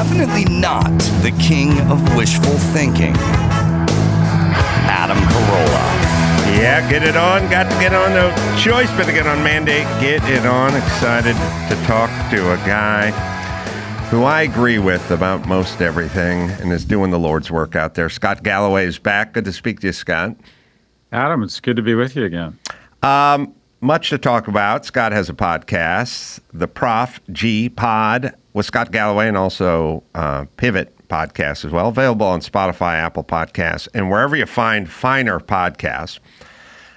definitely not the king of wishful thinking. Adam Carolla. Yeah, get it on. Got to get on. No choice but to get on Mandate. Get it on. Excited to talk to a guy who I agree with about most everything and is doing the Lord's work out there. Scott Galloway is back. Good to speak to you, Scott. Adam, it's good to be with you again. Much to talk about. Scott has a podcast, the Prof G Pod with Scott Galloway, and also Pivot podcast as well. Available on Spotify, Apple Podcasts, and wherever you find finer podcasts.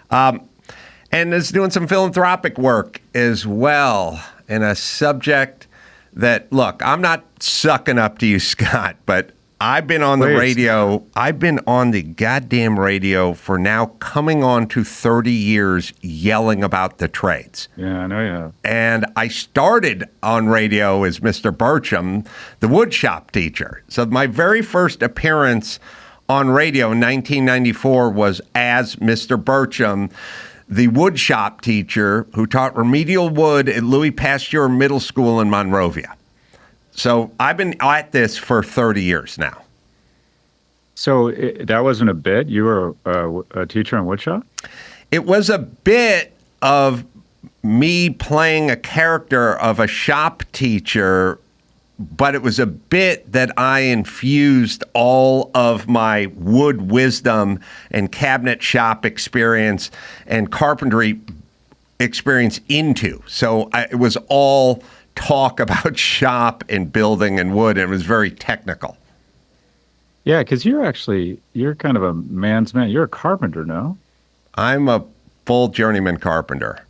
And is doing some philanthropic work as well in a subject that, look, I'm not sucking up to you, Scott, but I've been on the radio. I've been on the goddamn radio for now coming on to 30 years yelling about the trades. Yeah, I know you have. And I started on radio as Mr. Burcham, the woodshop teacher. So my very first appearance on radio in 1994 was as Mr. Burcham, the woodshop teacher who taught remedial wood at Louis Pasteur Middle School in Monrovia. So I've been at this for 30 years now. So that wasn't a bit? You were a teacher in woodshop? It was a bit of me playing a character of a shop teacher, but it was a bit that I infused all of my wood wisdom and cabinet shop experience and carpentry experience into. So it was all talk about shop and building and wood, and it was very technical. Yeah, because you're kind of a man's man. You're a carpenter, no? I'm a full journeyman carpenter.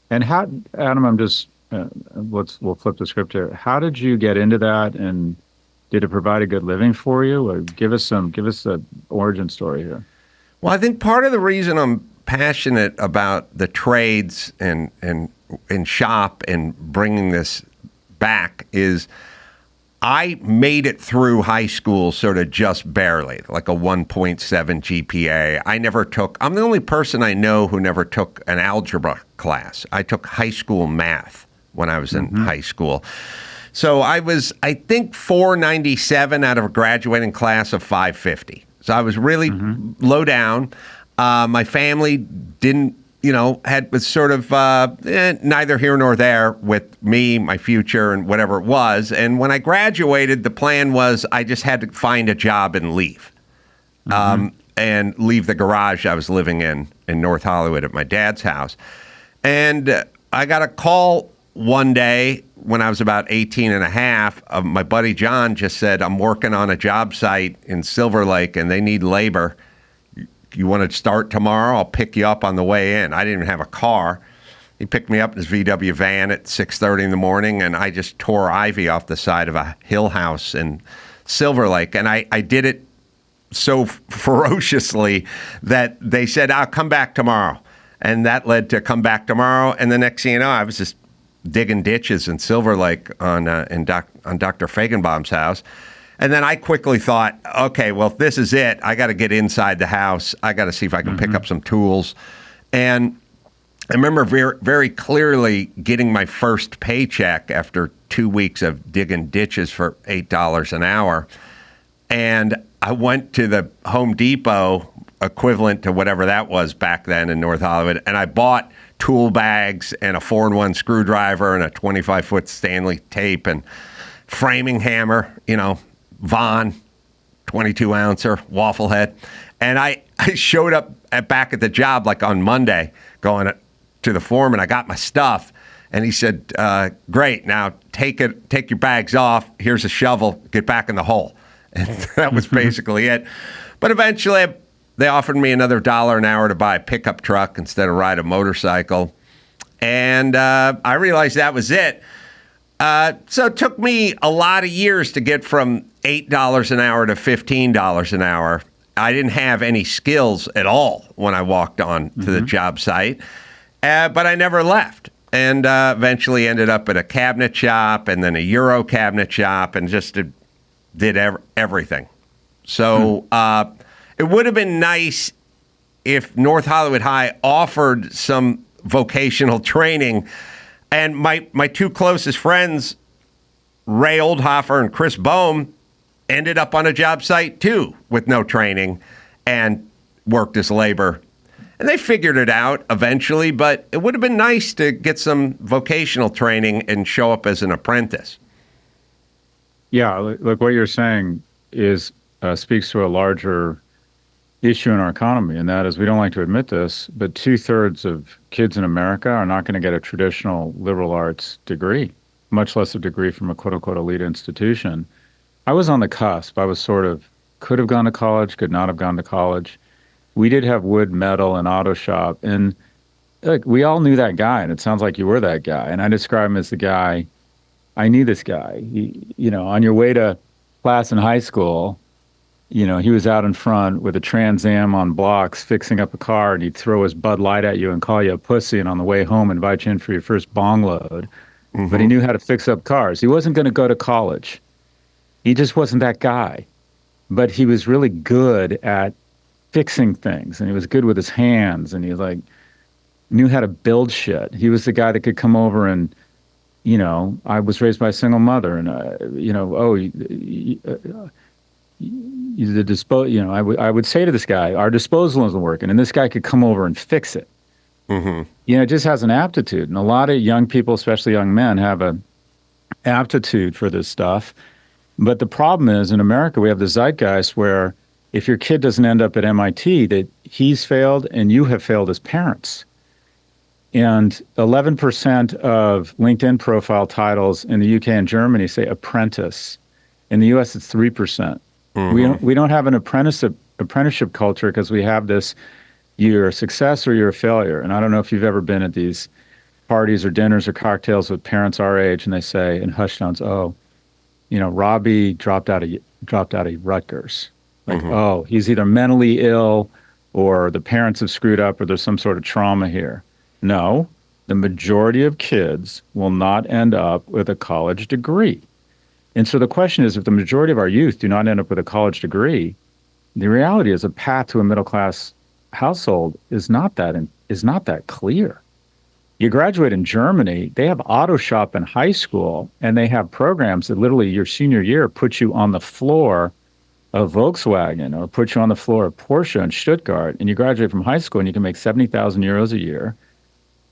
And how, Adam, I'm just, we'll flip the script here. How did you get into that, and did it provide a good living for you? Or give us the origin story here. Well, I think part of the reason I'm passionate about the trades and shop and bringing this back is I made it through high school sort of just barely, like a 1.7 GPA. I'm the only person I know who never took an algebra class. I took high school math when I was in high school. So I was, I think, 497 out of a graduating class of 550. So I was really low down. My family didn't, was sort of neither here nor there with me, my future, and whatever it was. And when I graduated, the plan was I just had to find a job and leave. And leave the garage I was living in North Hollywood at my dad's house. And I got a call one day when I was about 18 and a half. My buddy John just said, I'm working on a job site in Silver Lake and they need labor. You want to start tomorrow? I'll pick you up on the way in. I didn't even have a car. He picked me up in his VW van at 6:30 in the morning, and I just tore ivy off the side of a hill house in Silver Lake. And I did it so ferociously that they said, I'll come back tomorrow. And that led to come back tomorrow. And the next thing you know, I was just digging ditches in Silver Lake on Dr. Fagenbaum's house. And then I quickly thought, okay, well, if this is it, I got to get inside the house. I got to see if I can pick up some tools. And I remember very, very clearly getting my first paycheck after 2 weeks of digging ditches for $8 an hour. And I went to the Home Depot, equivalent to whatever that was back then in North Hollywood, and I bought tool bags and a 4-in-1 screwdriver and a 25-foot Stanley tape and framing hammer, Vaughn, 22-ouncer, waffle head. And I showed up back at the job like on Monday going to the foreman. I got my stuff. And he said, great, now take your bags off. Here's a shovel. Get back in the hole. And that was basically it. But eventually they offered me another $1 an hour to buy a pickup truck instead of ride a motorcycle. And I realized that was it. So it took me a lot of years to get from $8 an hour to $15 an hour. I didn't have any skills at all when I walked on to the job site, but I never left. And eventually ended up at a cabinet shop and then a Euro cabinet shop and just did everything. So it would have been nice if North Hollywood High offered some vocational training. And my two closest friends Ray Oldhofer and Chris Bohm ended up on a job site too with no training and worked as labor. And they figured it out eventually, but it would have been nice to get some vocational training and show up as an apprentice. Yeah, look, what you're saying is speaks to a larger issue in our economy, and that is, we don't like to admit this, but 2/3 of kids in America are not going to get a traditional liberal arts degree, much less a degree from a quote-unquote elite institution. I was on the cusp. I was sort of, could have gone to college, could not have gone to college. We did have wood, metal, and auto shop, and look, we all knew that guy, and it sounds like you were that guy, and I describe him as the guy. I knew this guy. On your way to class in high school, he was out in front with a Trans Am on blocks fixing up a car, and he'd throw his Bud Light at you and call you a pussy, and on the way home invite you in for your first bong load. Mm-hmm. But he knew how to fix up cars. He wasn't going to go to college. He just wasn't that guy. But he was really good at fixing things, and he was good with his hands, and he knew how to build shit. He was the guy that could come over and, I was raised by a single mother, and I would say to this guy, our disposal isn't working, and this guy could come over and fix it. Mm-hmm. It just has an aptitude, and a lot of young people, especially young men, have an aptitude for this stuff. But the problem is, in America, we have the zeitgeist where if your kid doesn't end up at MIT, that he's failed and you have failed as parents. And 11% of LinkedIn profile titles in the UK and Germany say apprentice. In the US, it's 3%. Mm-hmm. We don't have an apprenticeship culture because we have this, you're a success or you're a failure. And I don't know if you've ever been at these parties or dinners or cocktails with parents our age, and they say in hushed tones, Robbie dropped out of Rutgers. Mm-hmm. He's either mentally ill or the parents have screwed up or there's some sort of trauma here. No, the majority of kids will not end up with a college degree. And so the question is, if the majority of our youth do not end up with a college degree, the reality is a path to a middle-class household is not that clear. You graduate in Germany, they have auto shop in high school, and they have programs that literally your senior year put you on the floor of Volkswagen or put you on the floor of Porsche in Stuttgart, and you graduate from high school and you can make 70,000 euros a year,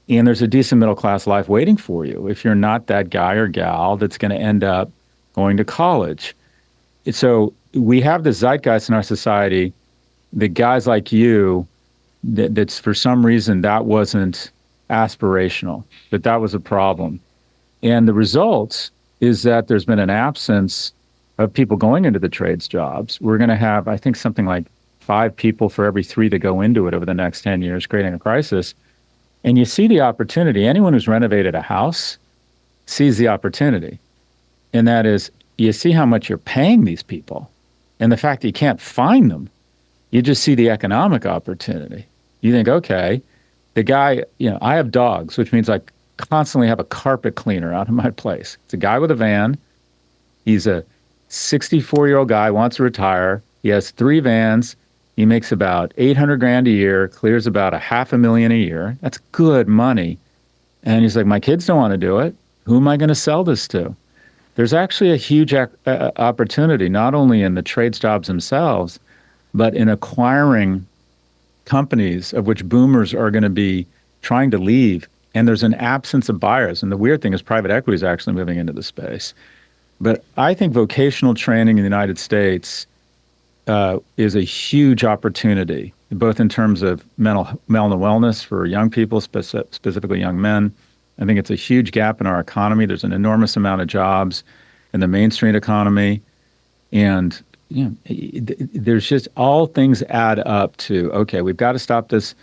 and there's a decent middle-class life waiting for you if you're not that guy or gal that's going to end up going to college. So we have this zeitgeist in our society that guys like you, that's for some reason that wasn't aspirational, that was a problem. And the result is that there's been an absence of people going into the trades jobs. We're going to have, I think, something like 5 people for every 3 that go into it over the next 10 years, creating a crisis. And you see the opportunity. Anyone who's renovated a house sees the opportunity. And that is, you see how much you're paying these people. And the fact that you can't find them, you just see the economic opportunity. You think, okay, the guy, I have dogs, which means I constantly have a carpet cleaner out in my place. It's a guy with a van. He's a 64-year-old guy, wants to retire. He has 3 vans. He makes about $800,000 a year, clears about $500,000 a year. That's good money. And he's like, my kids don't want to do it. Who am I going to sell this to? There's actually a huge opportunity, not only in the trades jobs themselves, but in acquiring companies of which boomers are going to be trying to leave. And there's an absence of buyers. And the weird thing is private equity is actually moving into the space. But I think vocational training in the United States is a huge opportunity, both in terms of mental wellness for young people, specifically young men. I think it's a huge gap in our economy. There's an enormous amount of jobs in the mainstream economy. And there's just all things add up to, okay, we've got to stop this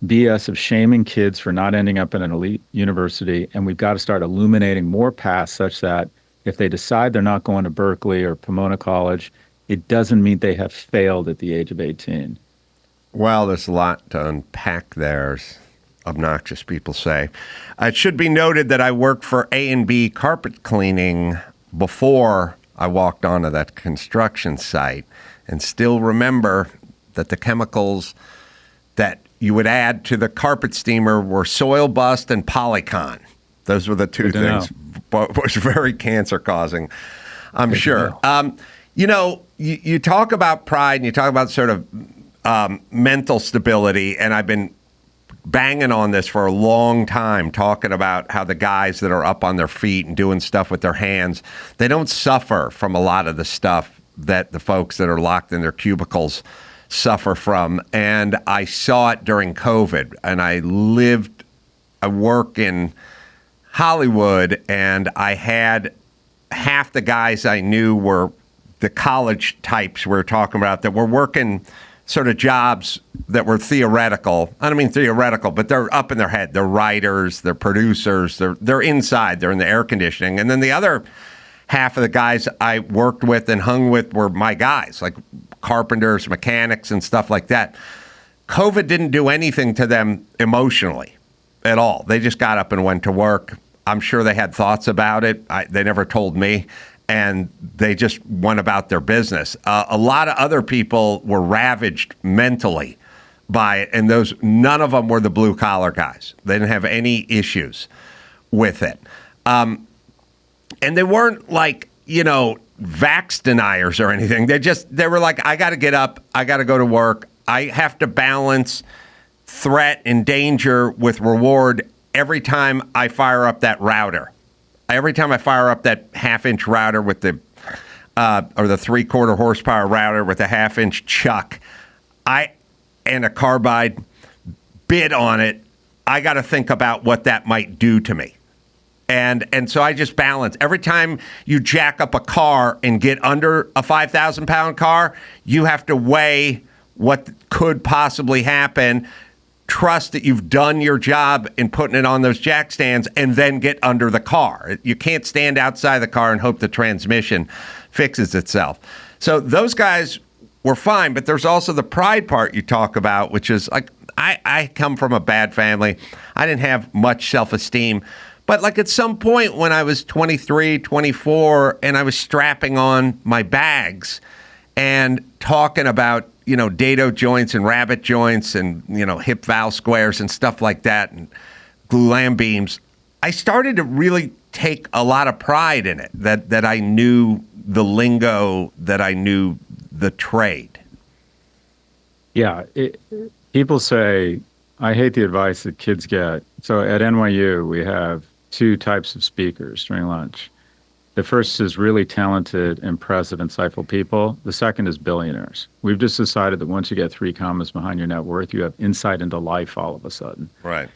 BS of shaming kids for not ending up in an elite university, and we've got to start illuminating more paths such that if they decide they're not going to Berkeley or Pomona College, it doesn't mean they have failed at the age of 18. Well, there's a lot to unpack there, as obnoxious people say. It should be noted that I worked for A&B Carpet Cleaning before I walked onto that construction site, and still remember that the chemicals that you would add to the carpet steamer were soil bust and polycon. Those were the 2 things. was very cancer causing, I'm sure. You talk about pride and you talk about sort of mental stability, and I've been banging on this for a long time, talking about how the guys that are up on their feet and doing stuff with their hands, they don't suffer from a lot of the stuff that the folks that are locked in their cubicles suffer from. And I saw it during COVID, and I work in Hollywood, and I had half the guys I knew were the college types we were talking about that were working sort of jobs that were theoretical. I don't mean theoretical, but they're up in their head. They're writers, they're producers, they're inside, they're in the air conditioning. And then the other half of the guys I worked with and hung with were my guys, like carpenters, mechanics, and stuff like that. COVID didn't do anything to them emotionally at all. They just got up and went to work. I'm sure they had thoughts about it. They never told me. And they just went about their business. A lot of other people were ravaged mentally by it, and none of them were the blue collar guys. They didn't have any issues with it, and they weren't like vax deniers or anything. They were like, I got to get up, I got to go to work, I have to balance threat and danger with reward every time I fire up that router. Every time I fire up that half-inch router with the 3/4 horsepower router with a half-inch chuck, and a carbide bit on it, I got to think about what that might do to me. And so I just balance. Every time you jack up a car and get under a 5,000-pound car, you have to weigh what could possibly happen. Trust that you've done your job in putting it on those jack stands, and then get under the car. You can't stand outside the car and hope the transmission fixes itself. So those guys were fine, but there's also the pride part you talk about, which is like, I come from a bad family. I didn't have much self-esteem. But like at some point when I was 23, 24, and I was strapping on my bags and talking about dado joints and rabbit joints and, hip valve squares and stuff like that and glulam beams, I started to really take a lot of pride in it, that I knew the lingo, that I knew the trade. Yeah. People say, I hate the advice that kids get. So at NYU, we have two types of speakers during lunch. The first is really talented, impressive, insightful people. The second is billionaires. We've just decided that once you get 3 commas behind your net worth, you have insight into life all of a sudden. Right.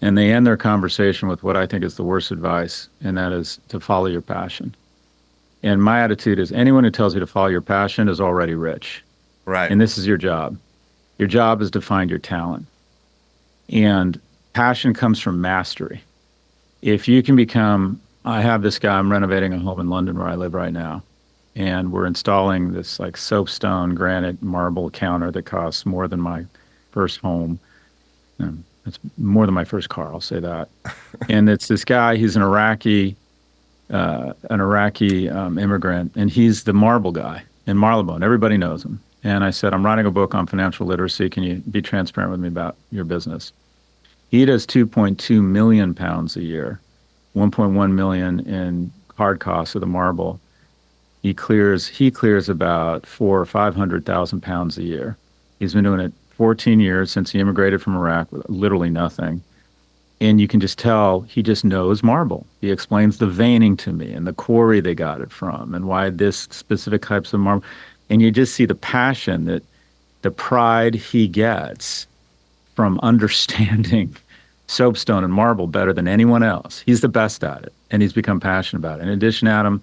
And they end their conversation with what I think is the worst advice, and that is to follow your passion. And my attitude is anyone who tells you to follow your passion is already rich. Right. And this is your job. Your job is to find your talent. And passion comes from mastery. If you can become... I have this guy, I'm renovating a home in London where I live right now, and we're installing this like soapstone granite marble counter that costs more than my first home. It's more than my first car, I'll say that. And it's this guy, he's an Iraqi immigrant, and he's the marble guy in Marylebone. Everybody knows him. And I said, I'm writing a book on financial literacy. Can you be transparent with me about your business? He does 2.2 million pounds a year. 1.1 million in hard costs of the marble. He clears about 400,000 or 500,000 pounds a year. He's been doing it 14 years since he immigrated from Iraq with literally nothing. And you can just tell he just knows marble. He explains the veining to me and the quarry they got it from and why this specific types of marble. And you just see the passion, that the pride he gets from understanding soapstone and marble better than anyone else. He's the best at it, and he's become passionate about it. In addition, Adam,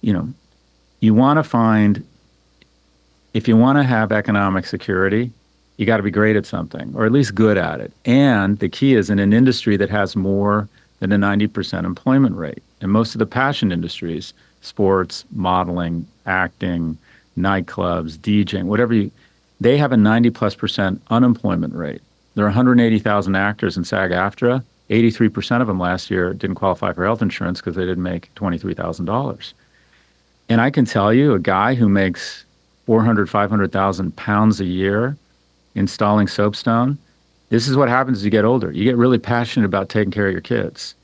you want to find, if you want to have economic security, you got to be great at something, or at least good at it. And the key is in an industry that has more than a 90% employment rate. And most of the passion industries, sports, modeling, acting, nightclubs, DJing, they have a 90+% unemployment rate. There are 180,000 actors in SAG-AFTRA. 83% of them last year didn't qualify for health insurance because they didn't make $23,000. And I can tell you, a guy who makes 400,000, 500,000 pounds a year installing soapstone, this is what happens as you get older. You get really passionate about taking care of your kids.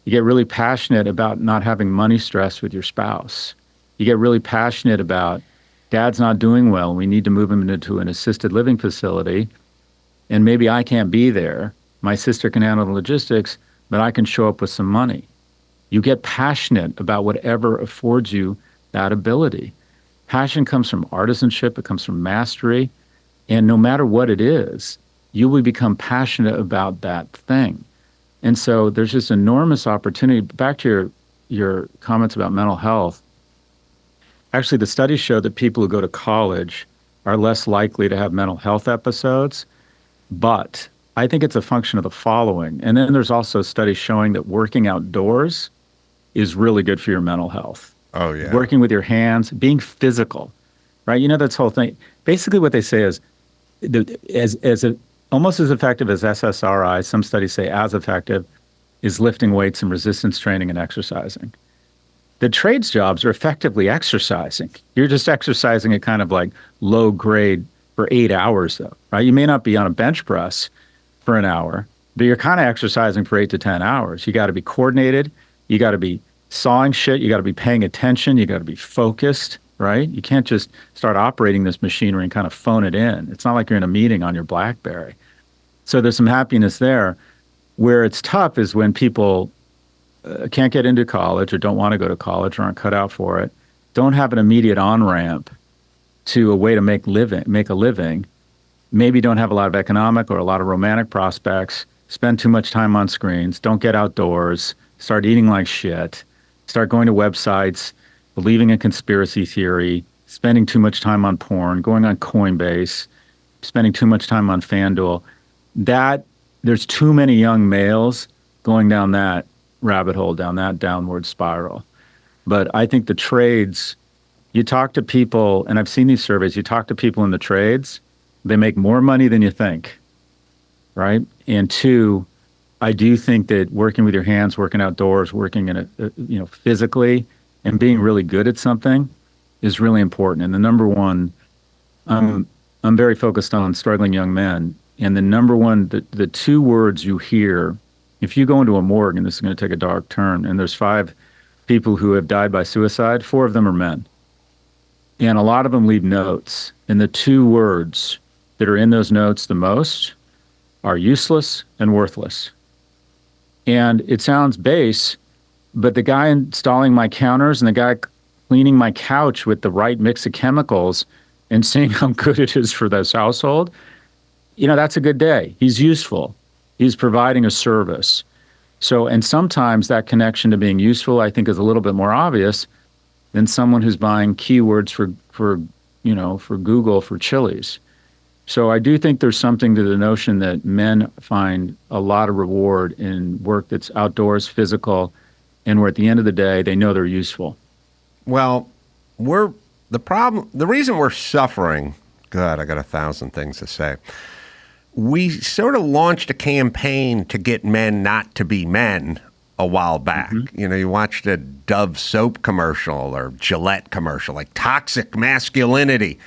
You get really passionate about not having money stress with your spouse. You get really passionate about dad's not doing well and we need to move him into an assisted living facility. And maybe I can't be there. My sister can handle the logistics, but I can show up with some money. You get passionate about whatever affords you that ability. Passion comes from artisanship, it comes from mastery. And no matter what it is, you will become passionate about that thing. And so there's this enormous opportunity. Back to your comments about mental health. Actually, the studies show that people who go to college are less likely to have mental health episodes. But I think it's a function of the following. And then there's also studies showing that working outdoors is really good for your mental health. Oh, yeah. Working with your hands, being physical, right? You know, that's whole thing. Basically what they say is almost as effective as SSRI, some studies say as effective, is lifting weights and resistance training and exercising. The trades jobs are effectively exercising. You're just exercising at kind of like low grade for 8 hours though, right? You may not be on a bench press for an hour, but you're kind of exercising for 8 to 10 hours. You got to be coordinated. You got to be sawing shit. You got to be paying attention. You got to be focused, right? You can't just start operating this machinery and kind of phone it in. It's not like you're in a meeting on your BlackBerry. So there's some happiness there. Where it's tough is when people can't get into college or don't want to go to college or aren't cut out for it, don't have an immediate on-ramp to a way to make a living, maybe don't have a lot of economic or a lot of romantic prospects, spend too much time on screens, don't get outdoors, start eating like shit, start going to websites, believing in conspiracy theory, spending too much time on porn, going on Coinbase, spending too much time on FanDuel. There's too many young males going down that rabbit hole, down that downward spiral. But I think the trades, you talk to people, and I've seen these surveys, you talk to people in the trades, they make more money than you think, right? And two, I do think that working with your hands, working outdoors, working in physically, and being really good at something is really important. And the number one, I'm very focused on struggling young men. And the number one, the two words you hear, if you go into a morgue, and this is going to take a dark turn, and there's 5 people who have died by suicide, 4 of them are men. And a lot of them leave notes. And the 2 words that are in those notes the most are useless and worthless. And it sounds base, but the guy installing my counters and the guy cleaning my couch with the right mix of chemicals and seeing how good it is for this household, that's a good day. He's useful. He's providing a service. So, and sometimes that connection to being useful, I think, is a little bit more obvious than someone who's buying keywords for Google for Chili's. So I do think there's something to the notion that men find a lot of reward in work that's outdoors, physical, and where at the end of the day, they know they're useful. Well, the reason we're suffering, God, I got 1,000 things to say. We sort of launched a campaign to get men not to be men a while back. Mm-hmm. You watched a Dove soap commercial or Gillette commercial, like toxic masculinity.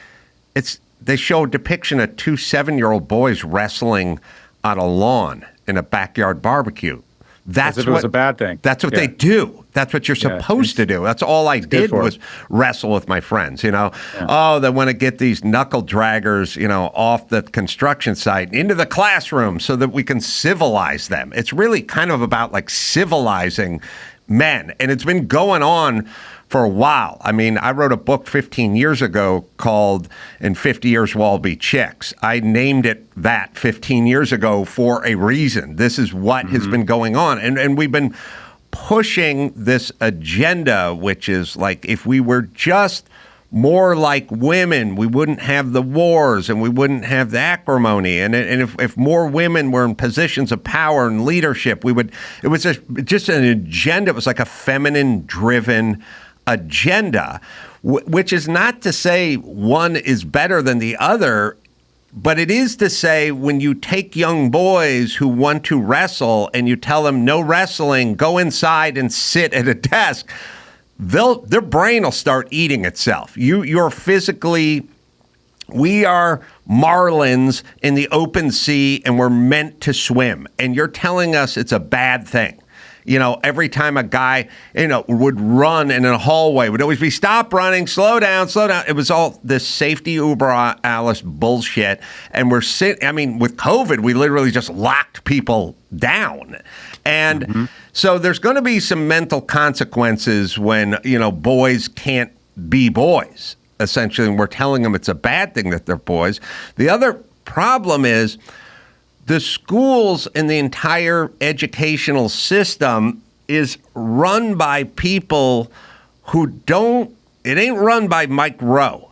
They show a depiction of 2 7-year-old boys wrestling on a lawn in a backyard barbecue. That's as if it was a bad thing. That's what they do. That's what you're supposed to do. That's all I did was wrestle with my friends, Yeah. Oh, they want to get these knuckle draggers, off the construction site into the classroom so that we can civilize them. It's really kind of about like civilizing men. And it's been going on for a while. I mean, I wrote a book 15 years ago called In 50 Years We'll All Be Chicks. I named it that 15 years ago for a reason. This is what has been going on. And we've been pushing this agenda, which is like, if we were just more like women, we wouldn't have the wars and we wouldn't have the acrimony. And if more women were in positions of power and leadership, it was just an agenda. It was like a feminine-driven agenda, which is not to say one is better than the other, but it is to say when you take young boys who want to wrestle and you tell them no wrestling, go inside and sit at a desk, their brain will start eating itself. You're physically, we are marlins in the open sea and we're meant to swim, and you're telling us it's a bad thing. Every time a guy, would run in a hallway, would always be stop running, slow down, slow down. It was all this safety uber alles bullshit. And with COVID, we literally just locked people down. And so there's going to be some mental consequences when, boys can't be boys, essentially. And we're telling them it's a bad thing that they're boys. The other problem is the schools and the entire educational system is run by people it ain't run by Mike Rowe.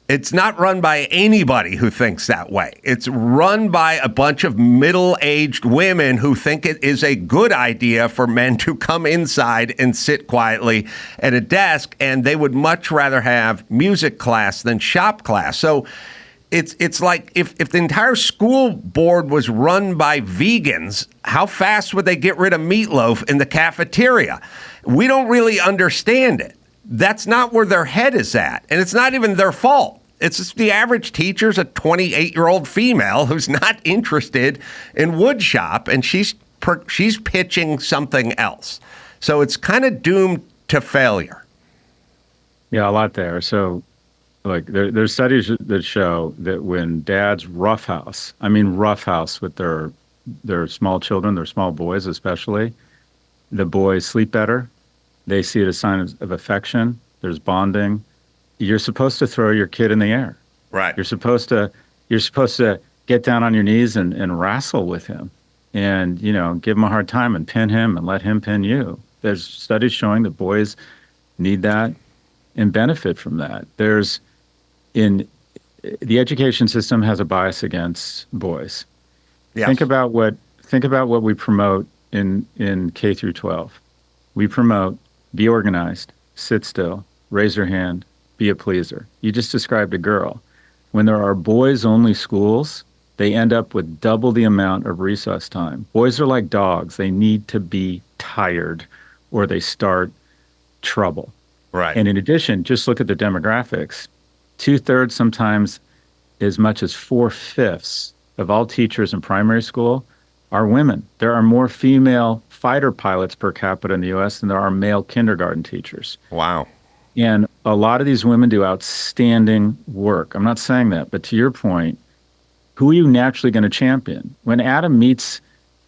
It's not run by anybody who thinks that way. It's run by a bunch of middle-aged women who think it is a good idea for men to come inside and sit quietly at a desk, and they would much rather have music class than shop class. So it's like if the entire school board was run by vegans, how fast would they get rid of meatloaf in the cafeteria? We don't really understand it. That's not where their head is at, and it's not even their fault. It's just the average teacher's a 28-year-old female who's not interested in wood shop, and she's pitching something else. So it's kind of doomed to failure. Yeah, a lot there. So, there's studies that show that when dads roughhouse with their small children, their small boys especially, the boys sleep better. They see it as a sign of affection. There's bonding. You're supposed to throw your kid in the air. Right. You're supposed to get down on your knees and wrestle with him and, give him a hard time and pin him and let him pin you. There's studies showing that boys need that and benefit from that. The education system has a bias against boys. Yes. Think about what we promote in K through 12. We promote be organized, sit still, raise your hand, be a pleaser. You just described a girl. When there are boys-only schools, they end up with double the amount of recess time. Boys are like dogs. They need to be tired or they start trouble. Right. And in addition, just look at the demographics. 2/3, sometimes as much as 4/5 of all teachers in primary school are women. There are more female fighter pilots per capita in the U.S. than there are male kindergarten teachers. Wow. And a lot of these women do outstanding work. I'm not saying that, but to your point, who are you naturally going to champion? When Adam meets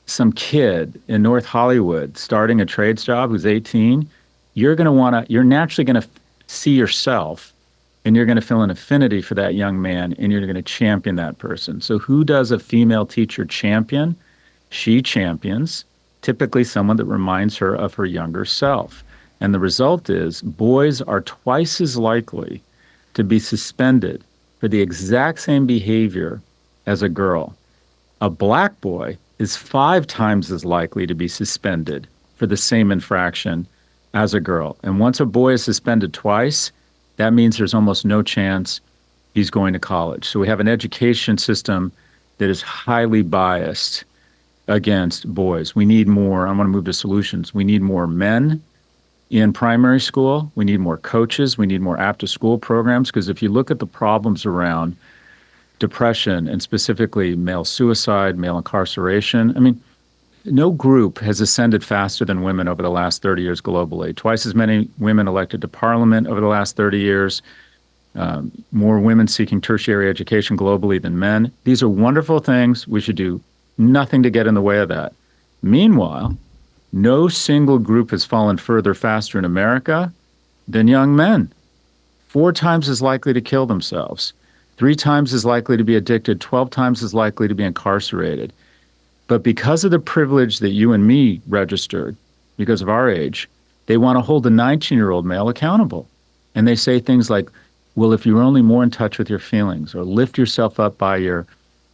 some kid in North Hollywood starting a trades job who's 18, you're naturally going to see yourself and you're going to feel an affinity for that young man and you're going to champion that person. So who does a female teacher champion? She champions typically someone that reminds her of her younger self. And the result is boys are twice as likely to be suspended for the exact same behavior as a girl. A black boy is 5 times as likely to be suspended for the same infraction as a girl. And once a boy is suspended twice, that means there's almost no chance he's going to college. So we have an education system that is highly biased against boys. We need more. I want to move to solutions. We need more men in primary school. We need more coaches. We need more after-school programs, because if you look at the problems around depression and specifically male suicide, male incarceration, no group has ascended faster than women over the last 30 years globally. Twice as many women elected to parliament over the last 30 years. More women seeking tertiary education globally than men. These are wonderful things. We should do nothing to get in the way of that. Meanwhile, no single group has fallen further faster in America than young men. 4 times as likely to kill themselves, 3 times as likely to be addicted, 12 times as likely to be incarcerated. But because of the privilege that you and me registered, because of our age, they want to hold a 19-year-old male accountable. And they say things like, well, if you were only more in touch with your feelings, or lift yourself up by your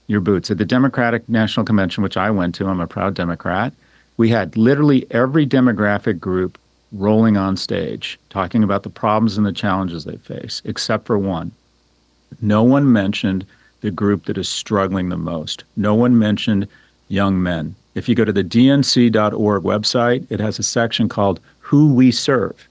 boots. At the Democratic National Convention, which I went to, I'm a proud Democrat, we had literally every demographic group rolling on stage, talking about the problems and the challenges they face, except for one. No one mentioned the group that is struggling the most. No one mentioned young men. If you go to the dnc.org website, it has a section called Who We Serve.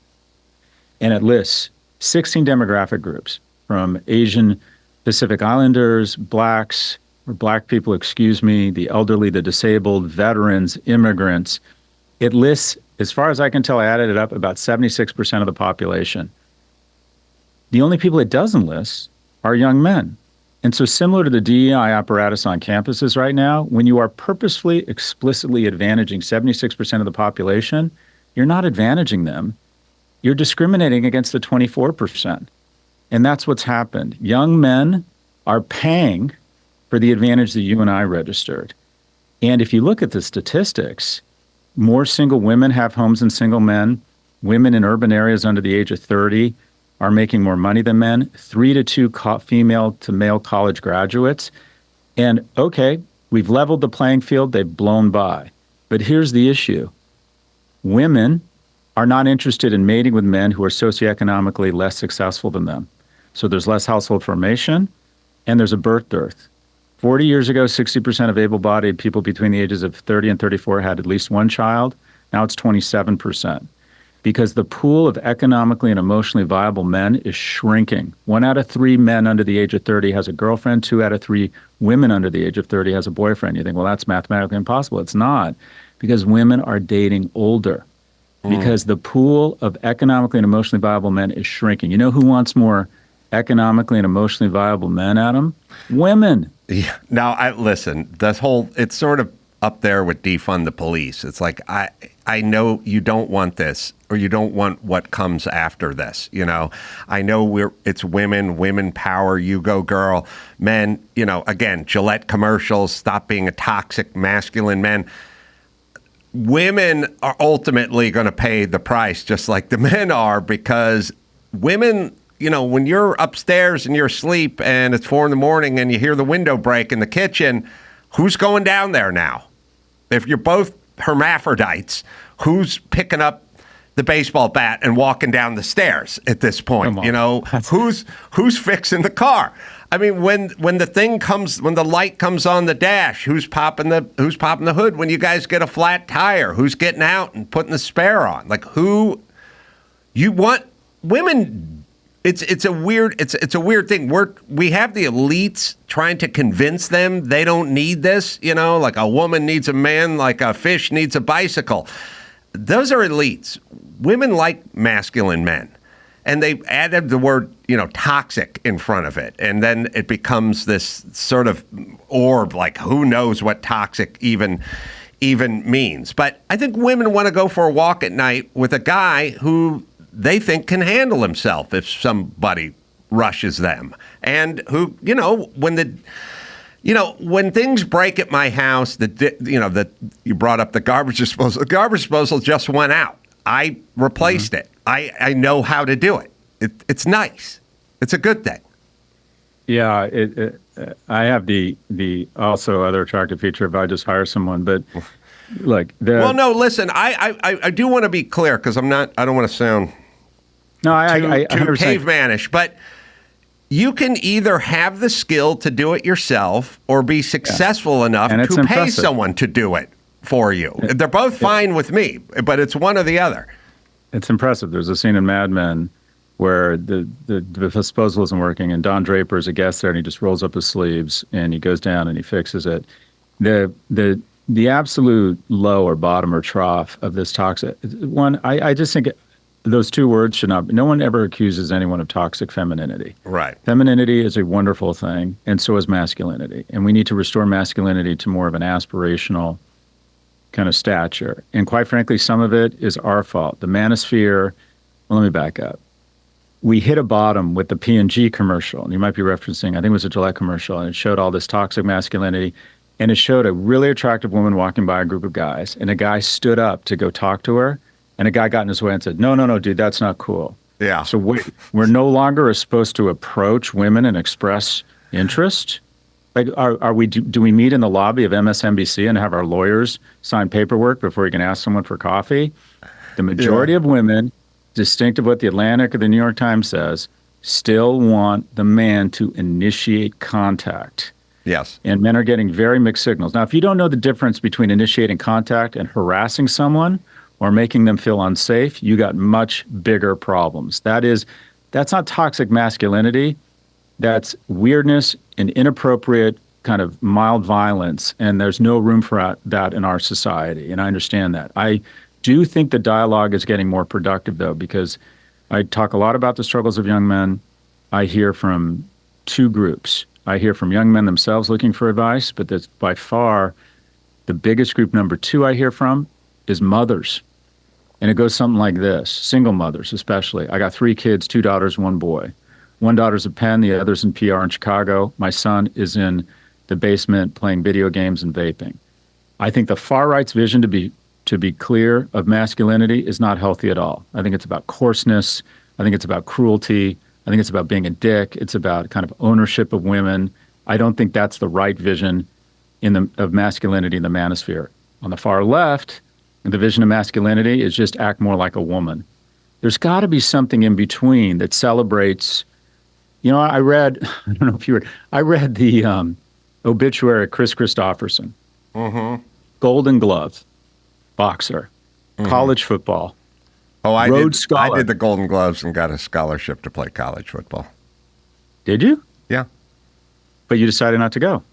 And it lists 16 demographic groups, from Asian Pacific Islanders, blacks, or black people, the elderly, the disabled, veterans, immigrants. It lists, as far as I can tell, I added it up, about 76% of the population. The only people it doesn't list are young men. And so similar to the DEI apparatus on campuses right now, when you are purposefully, explicitly advantaging 76% of the population, you're not advantaging them. You're discriminating against the 24%. And that's what's happened. Young men are paying for the advantage that you and I registered. And if you look at the statistics, more single women have homes than single men. Women in urban areas under the age of 30 are making more money than men. 3 to 2 female to male college graduates. And okay, we've leveled the playing field. They've blown by. But here's the issue. Women are not interested in mating with men who are socioeconomically less successful than them. So there's less household formation and there's a birth dearth. 40 years ago, 60% of able-bodied people between the ages of 30 and 34 had at least one child. Now it's 27%. Because the pool of economically and emotionally viable men is shrinking. 1 out of 3 men under the age of 30 has a girlfriend. 2 out of 3 women under the age of 30 has a boyfriend. You think, well, that's mathematically impossible. It's not, because women are dating older. Because the pool of economically and emotionally viable men is shrinking. You know who wants more economically and emotionally viable men, Adam? Women. Yeah. Now, listen, it's sort of up there with defund the police. It's like, I know you don't want this, or you don't want what comes after this. You know, I know it's women power, you go girl, men, you know, again, Gillette commercials, stop being a toxic masculine man. Women are ultimately going to pay the price, just like the men are, because women, you know, when you're upstairs and you're asleep and it's 4 a.m. and you hear the window break in the kitchen, who's going down there now? If you're both hermaphrodites, who's picking up the baseball bat and walking down the stairs at this point? You know, who's fixing the car? I mean, when the light comes on the dash, who's popping the hood? When you guys get a flat tire, who's getting out and putting the spare on? Like, who you want? Women, it's a weird thing. We have the elites trying to convince them they don't need this. You know, like a woman needs a man, like a fish needs a bicycle. Those are elites. Women like masculine men. And they added the word, you know, toxic in front of it. And then it becomes this sort of orb, like who knows what toxic even means. But I think women want to go for a walk at night with a guy who they think can handle himself if somebody rushes them. And who, you know, when things break at my house, you brought up the garbage disposal. The garbage disposal just went out. I replaced it. I know how to do it. It's nice. It's a good thing. Yeah, I have the also other attractive feature if I just hire someone, but like well, no, listen, I do want to be clear because I don't want to sound too cavemanish, but you can either have the skill to do it yourself or be successful enough to pay someone to do it for you. They're both fine with me, but it's one or the other. It's impressive. There's a scene in Mad Men where the disposal isn't working, and Don Draper is a guest there, and he just rolls up his sleeves and he goes down and he fixes it. The absolute low or bottom or trough of this toxic one, I just think those two words should not. No one ever accuses anyone of toxic femininity. Right. Femininity is a wonderful thing, and so is masculinity, and we need to restore masculinity to more of an aspirational kind of stature. And quite frankly, some of it is our fault. The manosphere, well, let me back up. We hit a bottom with the P&G commercial, and you might be referencing, I think it was a Gillette commercial, and it showed all this toxic masculinity, and it showed a really attractive woman walking by a group of guys, and a guy stood up to go talk to her, and a guy got in his way and said, no, dude, that's not cool. Yeah. So we're no longer supposed to approach women and express interest? Like, do we meet in the lobby of MSNBC and have our lawyers sign paperwork before you can ask someone for coffee? The majority of women, distinct of what the Atlantic or the New York Times says, still want the man to initiate contact. Yes. And men are getting very mixed signals. Now, if you don't know the difference between initiating contact and harassing someone or making them feel unsafe, you got much bigger problems. That's not toxic masculinity. That's weirdness and inappropriate kind of mild violence, and there's no room for that in our society, and I understand that. I do think the dialogue is getting more productive, though, because I talk a lot about the struggles of young men. I hear from two groups. I hear from young men themselves looking for advice, but that's by far the biggest group. Number two I hear from is mothers. And it goes something like this, single mothers especially. I got 3 kids, 2 daughters, 1 boy. One daughter's at Penn, the other's in PR in Chicago. My son is in the basement playing video games and vaping. I think the far right's vision, to be clear, of masculinity is not healthy at all. I think it's about coarseness. I think it's about cruelty. I think it's about being a dick. It's about kind of ownership of women. I don't think that's the right vision of masculinity in the manosphere. On the far left, the vision of masculinity is just act more like a woman. There's got to be something in between that celebrates. You know, I read the obituary of Chris Christopherson, Golden Glove, boxer, college football, Rhodes Scholar. I did the Golden Gloves and got a scholarship to play college football. Did you? Yeah. But you decided not to go.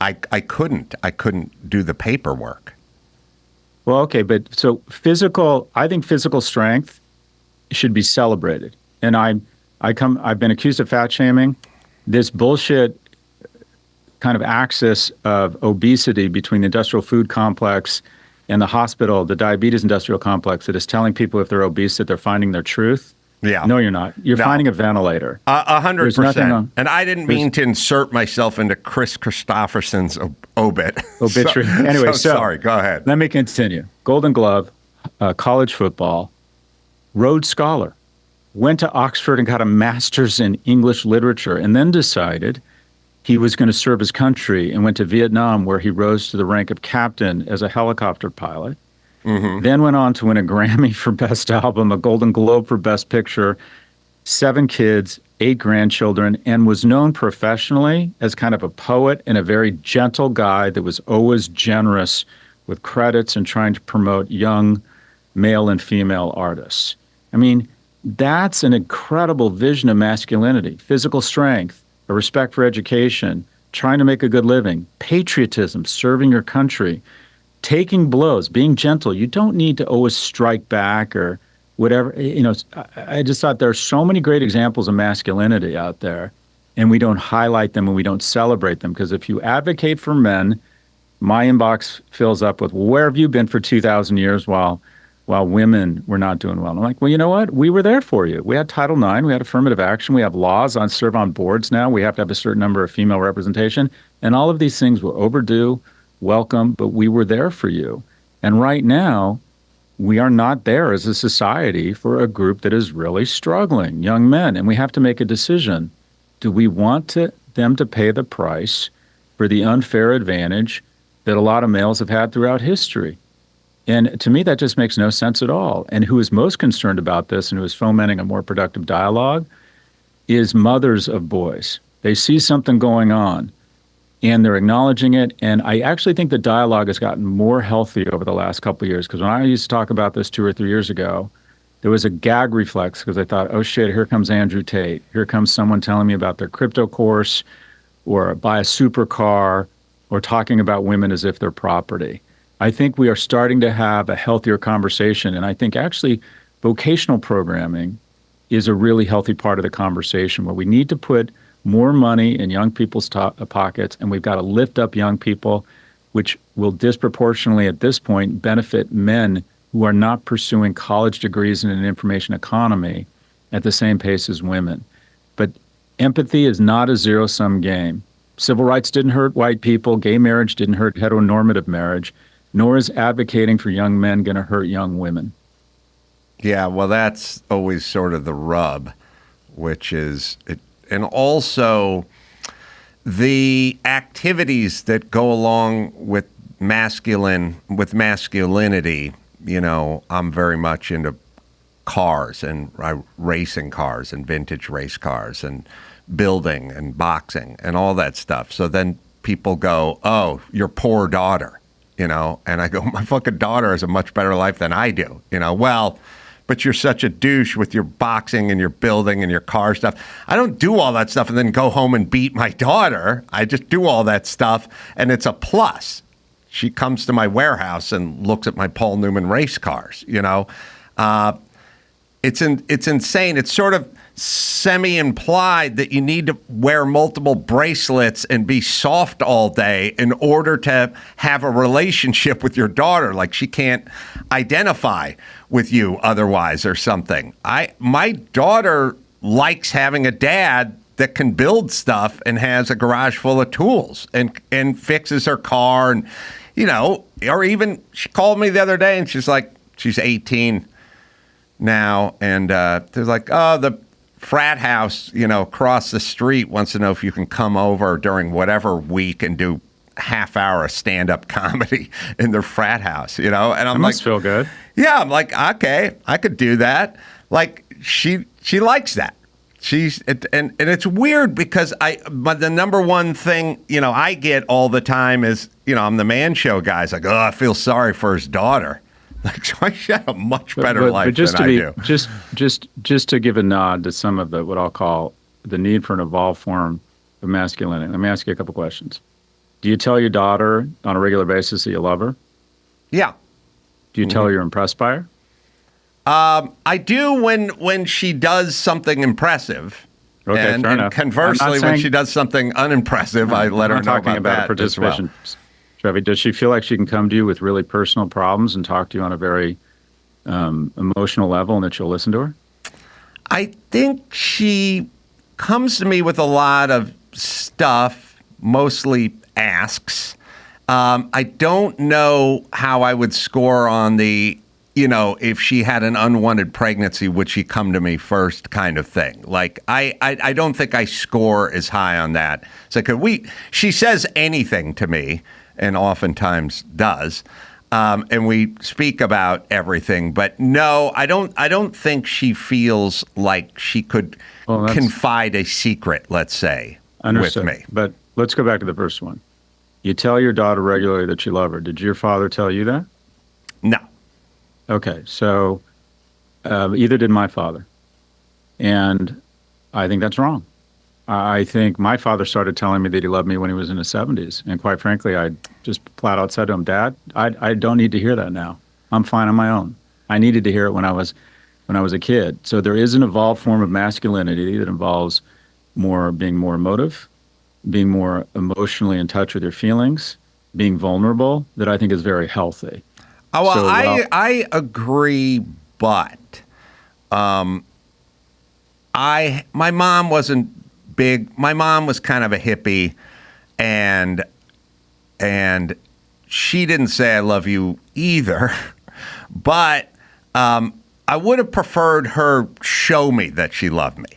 I couldn't do the paperwork. Well, okay, but so I think physical strength should be celebrated. And I've been accused of fat shaming. This bullshit kind of axis of obesity between the industrial food complex and the hospital, the diabetes industrial complex, that is telling people if they're obese that they're finding their truth. Yeah. No, you're not. You're finding a ventilator. 100%. And I didn't mean to insert myself into Chris Christopherson's obituary. Anyway, sorry. Go ahead. Let me continue. Golden Glove, college football, Rhodes Scholar, went to Oxford and got a master's in English literature, and then decided he was going to serve his country and went to Vietnam, where he rose to the rank of captain as a helicopter pilot. Then went on to win a Grammy for Best Album, a Golden Globe for Best Picture, 7 kids, 8 grandchildren, and was known professionally as kind of a poet and a very gentle guy that was always generous with credits and trying to promote young male and female artists. I mean, that's an incredible vision of masculinity: physical strength, a respect for education, trying to make a good living, patriotism, serving your country, taking blows, being gentle. You don't need to always strike back or whatever. You know, I just thought there are so many great examples of masculinity out there, and we don't highlight them and we don't celebrate them. Because if you advocate for men, my inbox fills up with, well, where have you been for 2,000 years while women were not doing well? And I'm like, well, you know what? We were there for you. We had Title IX. We had affirmative action. We have laws serve on boards now. We have to have a certain number of female representation. And all of these things were overdue, welcome, but we were there for you. And right now, we are not there as a society for a group that is really struggling, young men. And we have to make a decision. Do we want them to pay the price for the unfair advantage that a lot of males have had throughout history? And to me, that just makes no sense at all. And who is most concerned about this and who is fomenting a more productive dialogue is mothers of boys. They see something going on, and they're acknowledging it. And I actually think the dialogue has gotten more healthy over the last couple of years, because when I used to talk about this 2 or 3 years ago, there was a gag reflex, because I thought, oh shit, here comes Andrew Tate. Here comes someone telling me about their crypto course or buy a supercar or talking about women as if they're property. I think we are starting to have a healthier conversation. And I think actually vocational programming is a really healthy part of the conversation, where we need to put more money in young people's pockets, and we've got to lift up young people, which will disproportionately at this point benefit men who are not pursuing college degrees in an information economy at the same pace as women. But empathy is not a zero-sum game. Civil rights didn't hurt white people. Gay marriage didn't hurt heteronormative marriage, nor is advocating for young men going to hurt young women. Yeah, well, that's always sort of the rub, which is it. And also the activities that go along with masculinity. You know, I'm very much into cars and racing cars and vintage race cars and building and boxing and all that stuff. So then people go, oh, your poor daughter, you know, and I go, my fucking daughter has a much better life than I do, you know. Well, but you're such a douche with your boxing and your building and your car stuff. I don't do all that stuff and then go home and beat my daughter. I just do all that stuff, and it's a plus. she comes to my warehouse and looks at my Paul Newman race cars. It's insane. It's sort of semi-implied that you need to wear multiple bracelets and be soft all day in order to have a relationship with your daughter. Like she can't identify with you otherwise or something. My daughter likes having a dad that can build stuff and has a garage full of tools and fixes her car. And, or even she called me the other day and she's like, she's 18 now. And they're like, oh, the frat house, across the street wants to know if you can come over during whatever week and do half-hour stand-up comedy in their frat house, And I'm must feel good. Yeah, I'm like, okay, I could do that. Like she likes that. And it's weird because but the number one thing, I get all the time is, I'm the man show guy. It's like, oh, I feel sorry for his daughter. Like, so she had a much better life than I do. Just to give a nod to some of the what I'll call the need for an evolved form of masculinity. Let me ask you a couple questions. Do you tell your daughter on a regular basis that you love her? Yeah. Do you tell her you're impressed by her? I do when she does something impressive. Okay, fair enough. And conversely, when she does something unimpressive, I let her know about that participation. as well. Trevi, does she feel like she can come to you with really personal problems and talk to you on a very emotional level and that you'll listen to her? I think she comes to me with a lot of stuff, mostly asks. I don't know how I would score on the, if she had an unwanted pregnancy, would she come to me first kind of thing. Like, I don't think I score as high on that. It's like she says anything to me, and oftentimes does, and we speak about everything. But no, I don't think she feels like she could confide a secret, let's say, Understood. with me. But let's go back to the first one. You tell your daughter regularly that you love her. Did your father tell you that? No. Okay, so either did my father. And I think that's wrong. I think my father started telling me that he loved me when he was in his 70s. And quite frankly, I just flat out said to him, Dad, I don't need to hear that now. I'm fine on my own. I needed to hear it when I was a kid. So there is an evolved form of masculinity that involves being more emotive, being more emotionally in touch with your feelings, being vulnerable, that I think is very healthy. Oh, well, I agree, but my mom wasn't big. My mom was kind of a hippie, and she didn't say I love you either. But I would have preferred her show me that she loved me.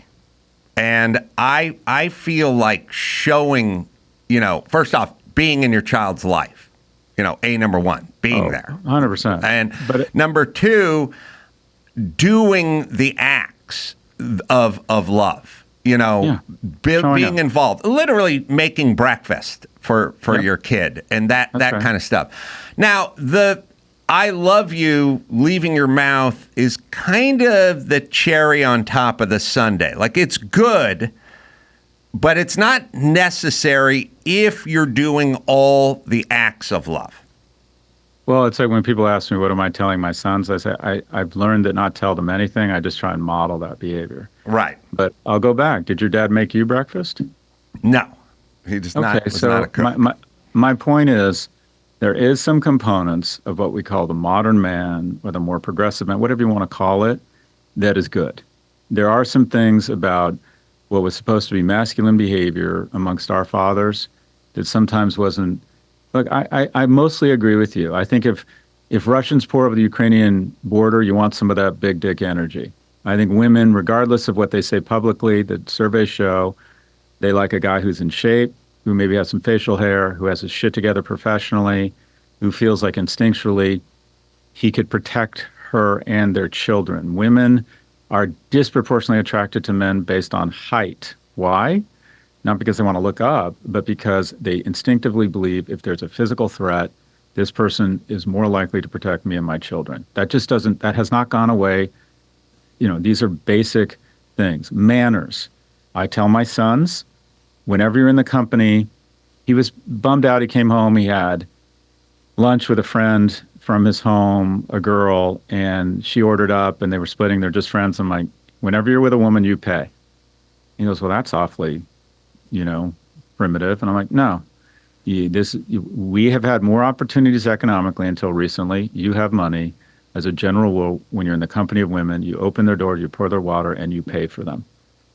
And I feel like showing, first off, being in your child's life, number one, being there. 100%. And number two, doing the acts of love, being involved, literally making breakfast for your kid and that kind of stuff. Now, I love you leaving your mouth is kind of the cherry on top of the sundae. Like, it's good, but it's not necessary if you're doing all the acts of love. Well, it's like when people ask me, what am I telling my sons? I say, I've learned to not tell them anything. I just try and model that behavior. Right. But I'll go back. Did your dad make you breakfast? No. He just not a cook. My point is, there is some components of what we call the modern man or the more progressive man, whatever you want to call it, that is good. There are some things about what was supposed to be masculine behavior amongst our fathers that sometimes wasn't. Look, I mostly agree with you. I think if Russians pour over the Ukrainian border, you want some of that big dick energy. I think women, regardless of what they say publicly, the surveys show, they like a guy who's in shape, who maybe has some facial hair, who has his shit together professionally, who feels like instinctually he could protect her and their children. Women are disproportionately attracted to men based on height. Why? Not because they want to look up, but because they instinctively believe if there's a physical threat, this person is more likely to protect me and my children. That has not gone away. These are basic things. Manners. I tell my sons, whenever you're in the company, he was bummed out. He came home. He had lunch with a friend from his home, a girl, and she ordered up and they were splitting. They're just friends. I'm like, whenever you're with a woman, you pay. He goes, well, that's awfully, you know, primitive. And I'm like, no, we have had more opportunities economically until recently. You have money. As a general rule, when you're in the company of women, you open their door, you pour their water, and you pay for them.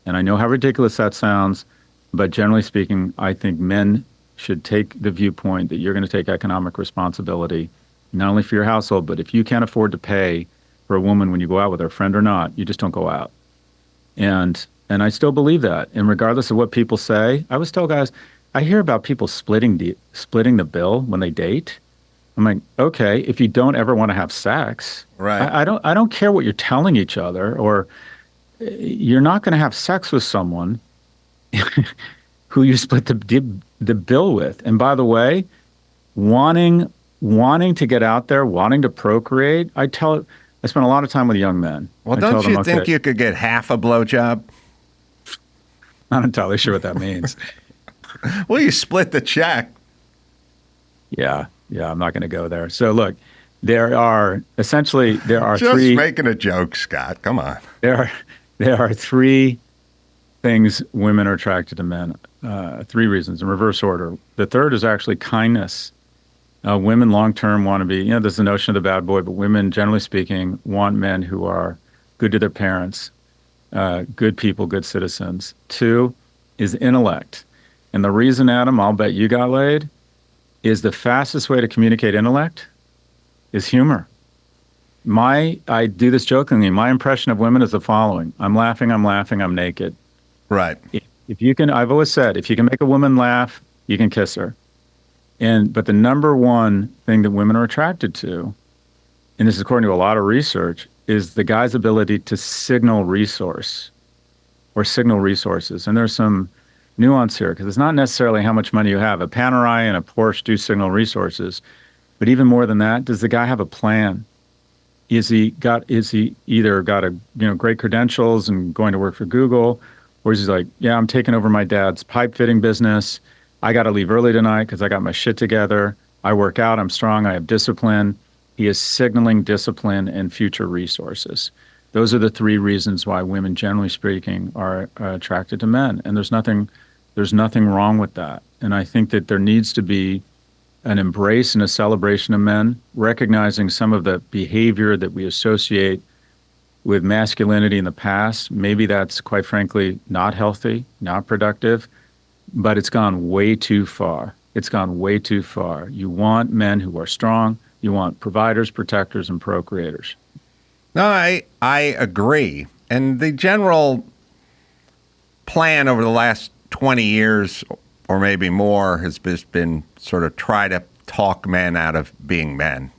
And I know how ridiculous that sounds, but generally speaking, I think men should take the viewpoint that you're going to take economic responsibility, not only for your household, but if you can't afford to pay for a woman when you go out with her, friend or not, you just don't go out. And I still believe that. And regardless of what people say, I always tell guys, I hear about people splitting the bill when they date. I'm like, okay, if you don't ever want to have sex, Right. I don't care what you're telling each other, or you're not going to have sex with someone who you split the bill with. And by the way, wanting to get out there, wanting to procreate, I spend a lot of time with young men. Well, I don't tell them, you think okay, you could get half a blowjob? not entirely sure what that means. Well, you split the check. Yeah, I'm not going to go there. So look, there are Just three. making a joke, Scott. Come on. There are three things women are attracted to men. Three reasons in reverse order. The third is actually kindness. Women long term want to be, there's the notion of the bad boy, but women, generally speaking, want men who are good to their parents, good people, good citizens. Two is intellect. And the reason, Adam, I'll bet you got laid, is the fastest way to communicate intellect is humor. I do this jokingly. My impression of women is the following. I'm laughing, I'm naked. Right. If you can, I've always said, if you can make a woman laugh, you can kiss her. But the number one thing that women are attracted to, and this is according to a lot of research, is the guy's ability to signal resource or signal resources. And there's some nuance here because it's not necessarily how much money you have. A Panerai and a Porsche do signal resources. But even more than that, does the guy have a plan? Is he either got great credentials and going to work for Google, or is he like, yeah, I'm taking over my dad's pipe fitting business. I got to leave early tonight because I got my shit together. I work out. I'm strong. I have discipline. He is signaling discipline and future resources. Those are the three reasons why women, generally speaking, are attracted to men. And there's nothing wrong with that. And I think that there needs to be an embrace and a celebration of men, recognizing some of the behavior that we associate with masculinity in the past. Maybe that's, quite frankly, not healthy, not productive, but it's gone way too far. It's gone way too far. You want men who are strong. You want providers, protectors, and procreators. No, I agree. And the general plan over the last 20 years or maybe more has just been sort of try to talk men out of being men.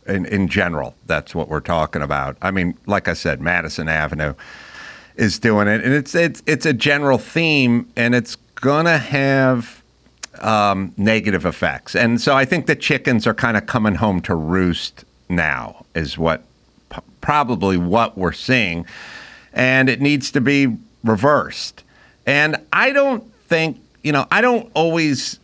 In general, that's what we're talking about. I mean, like I said, Madison Avenue is doing it, and it's a general theme, and it's gonna have negative effects. And so I think the chickens are kind of coming home to roost now, is probably what we're seeing, and it needs to be reversed. And I don't think, I don't always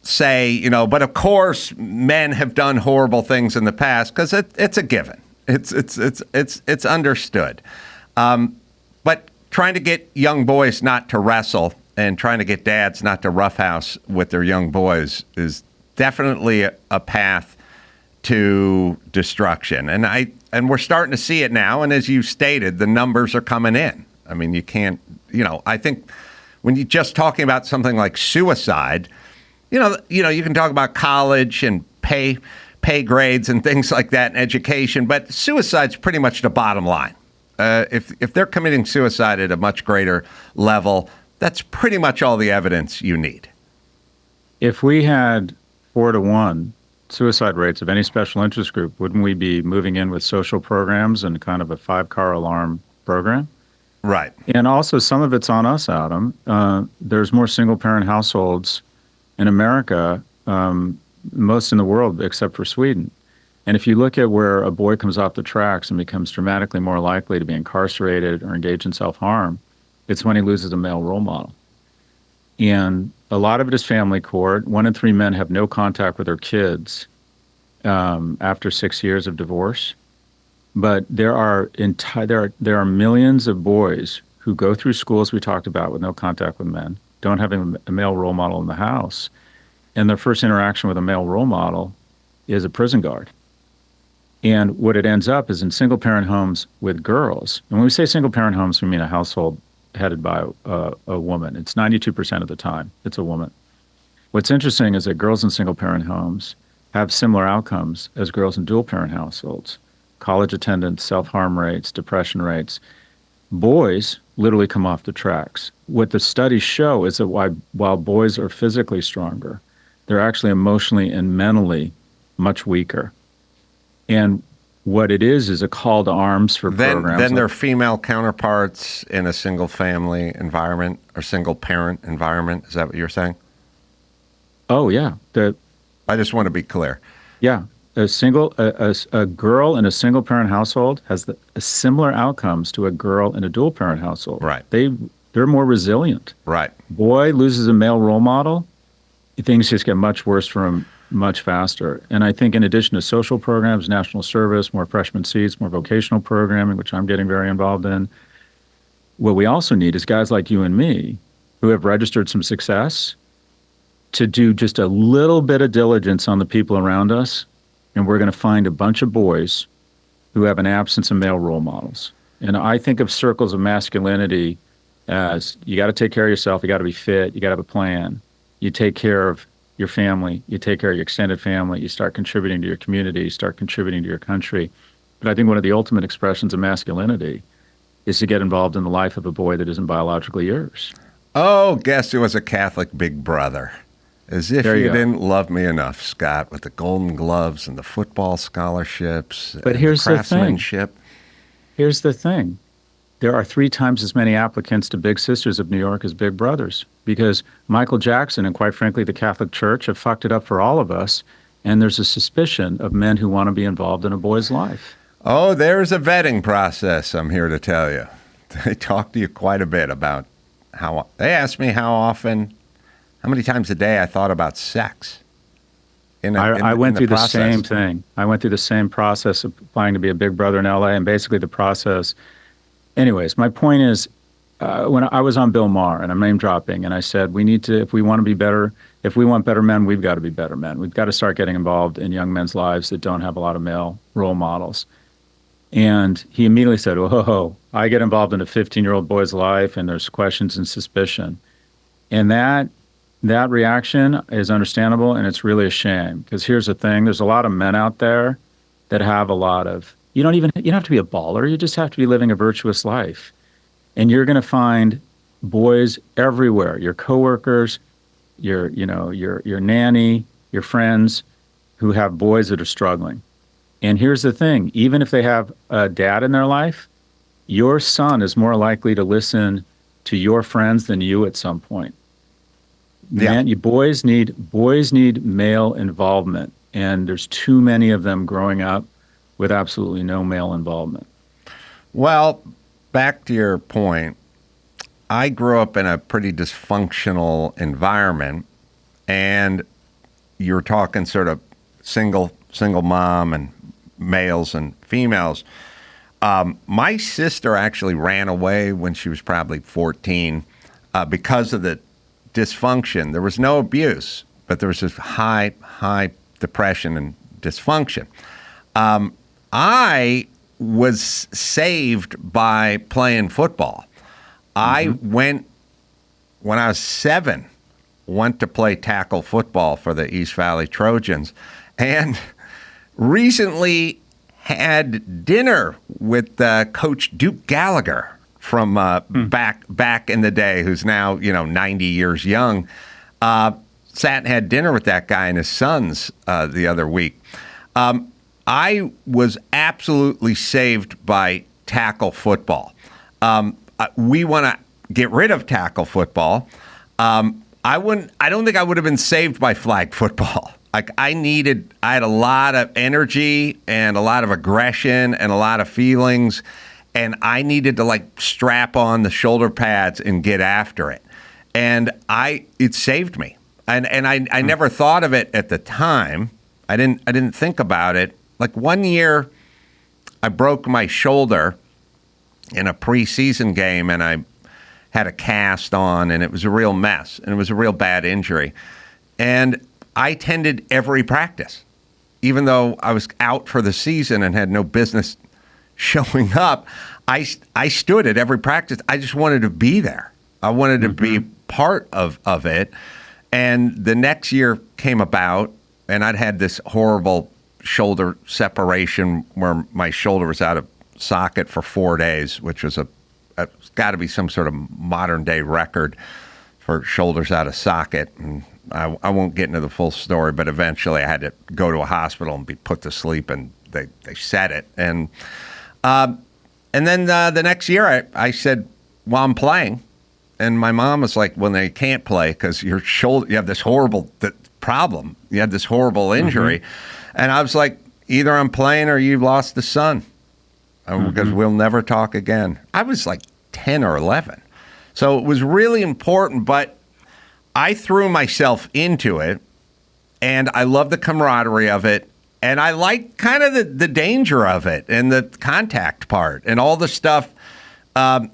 say, but of course men have done horrible things in the past, because it's a given. It's understood. But trying to get young boys not to wrestle and trying to get dads not to roughhouse with their young boys is definitely a path to destruction. And we're starting to see it now. And as you stated, the numbers are coming in. I mean, you can't, I think when you're just talking about something like suicide, you can talk about college and pay grades and things like that in education, but suicide's pretty much the bottom line. If they're committing suicide at a much greater level, that's pretty much all the evidence you need. If we had 4-to-1 suicide rates of any special interest group, wouldn't we be moving in with social programs and kind of a 5-car alarm program? Right. And also some of it's on us, Adam. There's more single-parent households in America, most in the world except for Sweden. And if you look at where a boy comes off the tracks and becomes dramatically more likely to be incarcerated or engage in self-harm, it's when he loses a male role model. And a lot of it is family court. 1 in 3 men have no contact with their kids. after 6 years of divorce. But there are millions of boys who go through schools we talked about with no contact with men, don't have a male role model in the house, and their first interaction with a male role model is a prison guard. And what it ends up is in single-parent homes with girls. And when we say single-parent homes, we mean a household headed by a woman. It's 92% of the time it's a woman. What's interesting is that girls in single-parent homes have similar outcomes as girls in dual-parent households. College attendance, self-harm rates, depression rates. Boys literally come off the tracks. What the studies show is that while boys are physically stronger, they're actually emotionally and mentally much weaker. And what it is a call to arms for programs. Then their female counterparts in a single-family environment or single-parent environment. Is that what you're saying? Oh, yeah. I just want to be clear. Yeah. A girl in a single-parent household has similar outcomes to a girl in a dual-parent household. Right. They're more resilient. Right. Boy loses a male role model, things just get much worse for him much faster. And I think in addition to social programs, national service, more freshman seats, more vocational programming, which I'm getting very involved in, what we also need is guys like you and me who have registered some success to do just a little bit of diligence on the people around us. And we're going to find a bunch of boys who have an absence of male role models. And I think of circles of masculinity as you got to take care of yourself, you got to be fit, you got to have a plan. You take care of your family, you take care of your extended family, you start contributing to your community, you start contributing to your country. But I think one of the ultimate expressions of masculinity is to get involved in the life of a boy that isn't biologically yours. Oh, guess who was a Catholic big brother? As if you didn't love me enough, Scott, with the Golden Gloves and the football scholarships. But here's the craftsmanship. Here's the thing. There are 3 times as many applicants to Big Sisters of New York as Big Brothers because Michael Jackson and, quite frankly, the Catholic Church have fucked it up for all of us, and there's a suspicion of men who want to be involved in a boy's life. Oh, there's a vetting process, I'm here to tell you. They talk to you quite a bit about they asked me how many times a day I thought about sex. I went through the same thing. I went through the same process of applying to be a Big Brother in LA, and basically the process. Anyways, my point is, when I was on Bill Maher, and I'm name dropping, and I said, we need to, if we want to be better, if we want better men, we've got to be better men. We've got to start getting involved in young men's lives that don't have a lot of male role models. And he immediately said, whoa, I get involved in a 15-year-old boy's life, and there's questions and suspicion. And that reaction is understandable, and it's really a shame. Because here's the thing, there's a lot of men out there that have a lot of, you don't have to be a baller, you just have to be living a virtuous life. And you're going to find boys everywhere, your coworkers, your nanny, your friends who have boys that are struggling. And here's the thing, even if they have a dad in their life, your son is more likely to listen to your friends than you at some point. Yeah. Man, boys need male involvement, and there's too many of them growing up with absolutely no male involvement. Well, back to your point, I grew up in a pretty dysfunctional environment, and you're talking sort of single mom and males and females. My sister actually ran away when she was probably 14 because of the dysfunction. There was no abuse, but there was this high depression and dysfunction. I was saved by playing football. I went, when I was 7, went to play tackle football for the East Valley Trojans, and recently had dinner with Coach Duke Gallagher from back in the day, who's now 90 years young. Sat and had dinner with that guy and his sons the other week. I was absolutely saved by tackle football. We want to get rid of tackle football. I don't think I would have been saved by flag football. Like I had a lot of energy and a lot of aggression and a lot of feelings, and I needed to strap on the shoulder pads and get after it. And it saved me. And I never thought of it at the time. I didn't think about it. Like one year, I broke my shoulder in a preseason game, and I had a cast on, and it was a real mess, and it was a real bad injury. And I attended every practice, even though I was out for the season and had no business showing up. I stood at every practice. I just wanted to be there. I wanted to be part of it. And the next year came about, and I'd had this horrible shoulder separation where my shoulder was out of socket for 4 days, which was it's got to be some sort of modern day record for shoulders out of socket. And I won't get into the full story, but eventually I had to go to a hospital and be put to sleep, and they said it. And then the next year I said, well, I'm playing. And my mom was like, well, no, you can't play because your shoulder, you have this horrible problem. You have this horrible injury. And I was like, either I'm playing or you've lost the son, because we'll never talk again. I was like 10 or 11. So it was really important, but I threw myself into it, and I love the camaraderie of it. And I like kind of the danger of it and the contact part and all the stuff in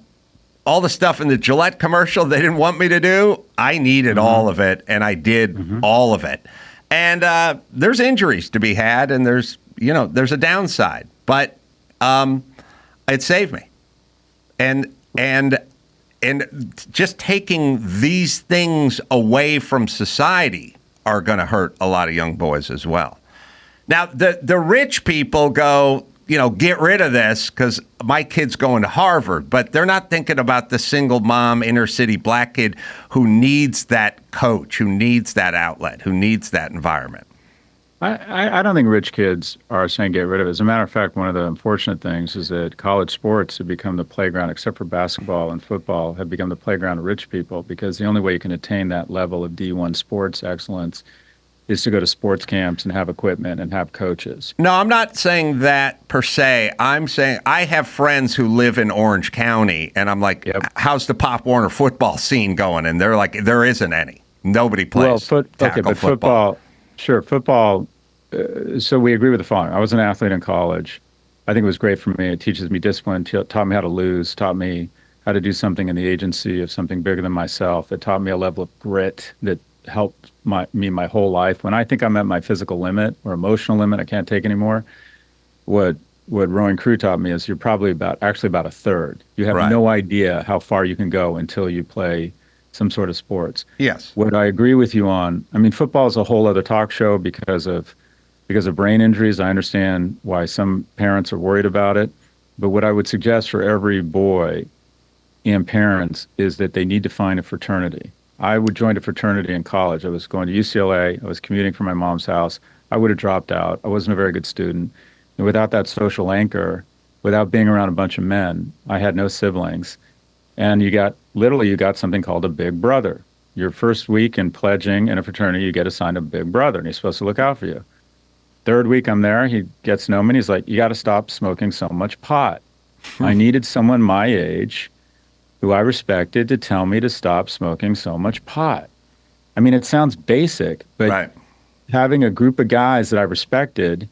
the Gillette commercial they didn't want me to do. I needed all of it, and I did all of it. And there's injuries to be had, and there's a downside, but it saved me. And just taking these things away from society are going to hurt a lot of young boys as well. Now, the rich people go, get rid of this because my kid's going to Harvard, but they're not thinking about the single mom inner city black kid who needs that coach, who needs that outlet, who needs that environment. I don't think rich kids are saying get rid of it. As a matter of fact, one of the unfortunate things is that college sports have become the playground, except for basketball and football, have become the playground of rich people, because the only way you can attain that level of D1 sports excellence is to go to sports camps and have equipment and have coaches. No, I'm not saying that per se. I'm saying I have friends who live in Orange County, and I'm like, how's the Pop Warner football scene going? And they're like, there isn't any. Nobody plays football. Sure, football. So we agree with the following. I was an athlete in college. I think it was great for me. It teaches me discipline, taught me how to lose, taught me how to do something in the agency of something bigger than myself. It taught me a level of grit that helped me my whole life. When I think I'm at my physical limit or emotional limit, I can't take anymore, what rowing crew taught me is you're probably about a third. You have no idea how far you can go until you play some sort of sports. Yes. What I agree with you on, I mean, football is a whole other talk show because of brain injuries. I understand why some parents are worried about it. But what I would suggest for every boy and parents is that they need to find a fraternity. I would join a fraternity in college. I was going to UCLA. I was commuting from my mom's house. I would have dropped out. I wasn't a very good student. And without that social anchor, without being around a bunch of men, I had no siblings. And you got something called a big brother. Your first week in pledging in a fraternity, you get assigned a big brother, and he's supposed to look out for you. Third week I'm there, he gets to know me, and he's like, you got to stop smoking so much pot. I needed someone my age who I respected to tell me to stop smoking so much pot. I mean, it sounds basic, but having a group of guys that I respected,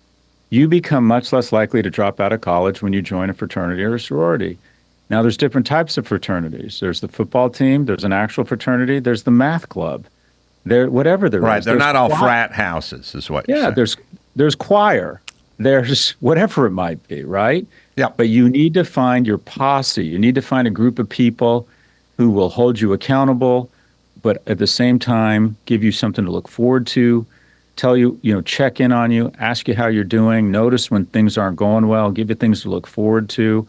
you become much less likely to drop out of college when you join a fraternity or a sorority. Now, there's different types of fraternities. There's the football team, there's an actual fraternity, there's the math club. Whatever there is. Right, they're not all frat houses, is what you're saying. There's choir, there's whatever it might be, right? Yeah. But you need to find your posse. You need to find a group of people who will hold you accountable, but at the same time give you something to look forward to, tell you, check in on you, ask you how you're doing, notice when things aren't going well, give you things to look forward to.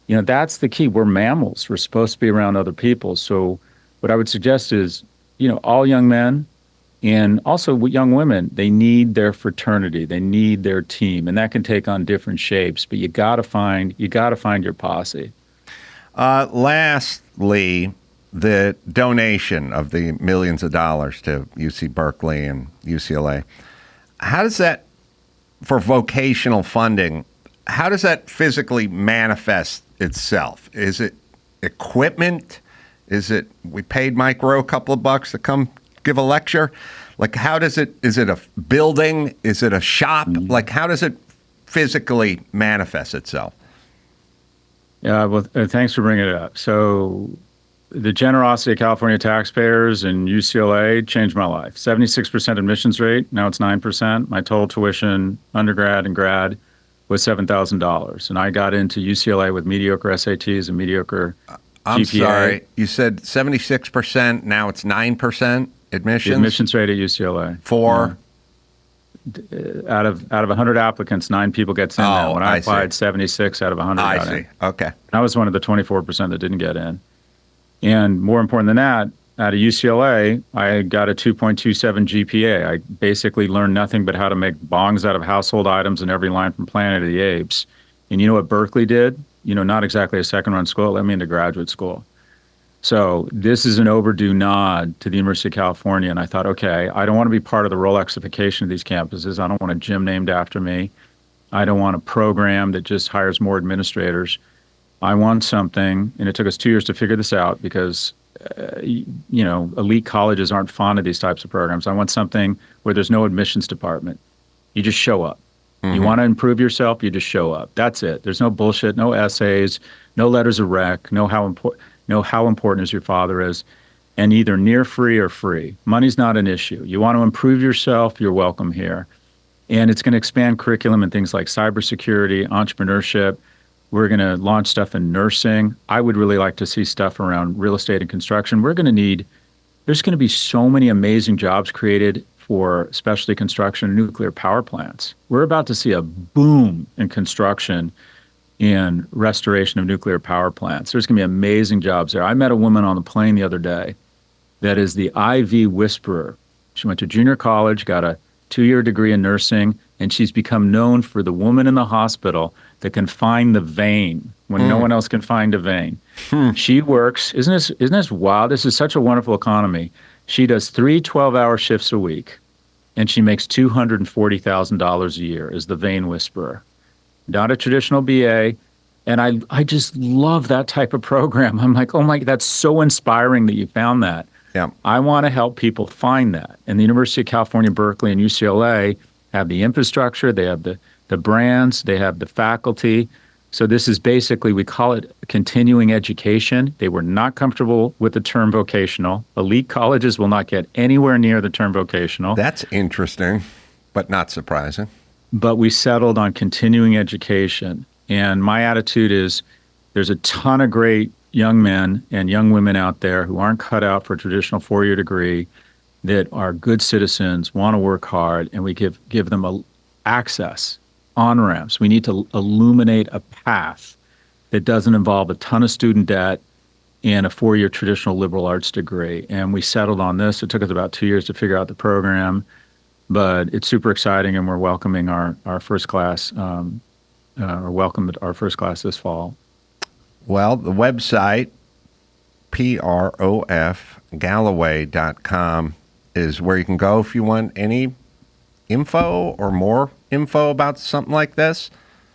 That's the key. We're mammals. We're supposed to be around other people. So what I would suggest is, all young men and also young women, they need their fraternity. They need their team, and that can take on different shapes. But you got to find your posse. Lastly, the donation of the millions of dollars to UC Berkeley and UCLA. How does that, for vocational funding, how does that physically manifest itself? Is it equipment? Is it we paid Mike Rowe a couple of bucks to come give a lecture? Like, how does it, is it a building? Is it a shop? Like, how does it physically manifest itself? Yeah, well, thanks for bringing it up. So the generosity of California taxpayers and UCLA changed my life. 76% admissions rate, now it's 9%. My total tuition, undergrad and grad, was $7,000. And I got into UCLA with mediocre SATs and mediocre I'm GPA. sorry, you said 76%, now it's 9% admissions? The admissions rate at UCLA. For? Out of 100 applicants, 9 people gets in there. When I applied, 76 out of 100 got in. Okay. I was one of the 24% that didn't get in. And more important than that, out of UCLA, I got a 2.27 GPA. I basically learned nothing but how to make bongs out of household items in every line from Planet of the Apes. And you know what Berkeley did? Not exactly a second-run school. It let me into graduate school. So this is an overdue nod to the University of California. And I thought, okay, I don't want to be part of the Rolexification of these campuses. I don't want a gym named after me. I don't want a program that just hires more administrators. I want something, and it took us 2 years to figure this out because, elite colleges aren't fond of these types of programs. I want something where there's no admissions department. You just show up. You want to improve yourself, you just show up. That's it. There's no bullshit, no essays, no letters of rec, no how important is your father is, and either near free or free. Money's not an issue. You want to improve yourself, you're welcome here. And it's going to expand curriculum in things like cybersecurity, entrepreneurship. We're going to launch stuff in nursing. I would really like to see stuff around real estate and construction. There's going to be so many amazing jobs created for specialty construction and nuclear power plants. We're about to see a boom in construction and restoration of nuclear power plants. There's going to be amazing jobs there. I met a woman on the plane the other day that is the IV whisperer. She went to junior college, got a 2-year degree in nursing, and she's become known for the woman in the hospital that can find the vein when no one else can find a vein. She works, isn't this wild? This is such a wonderful economy. She does 3 12-hour shifts a week, and she makes $240,000 a year as the vein whisperer. Not a traditional BA, and I just love that type of program. I'm like, oh my, that's so inspiring that you found that. Yeah. I want to help people find that. And the University of California, Berkeley, and UCLA have the infrastructure, they have the brands, they have the faculty. So this is basically, we call it continuing education. They were not comfortable with the term vocational. Elite colleges will not get anywhere near the term vocational. That's interesting, but not surprising. But we settled on continuing education. And my attitude is there's a ton of great young men and young women out there who aren't cut out for a traditional 4-year degree, that are good citizens, want to work hard, and we give them access, on-ramps. We need to illuminate a path that doesn't involve a ton of student debt and a 4-year traditional liberal arts degree. And we settled on this. It took us about 2 years to figure out the program, but it's super exciting, and we're welcoming our first class, welcomed our first class this fall. Well, the website, profgalloway.com, is where you can go if you want any info or more info about something like this.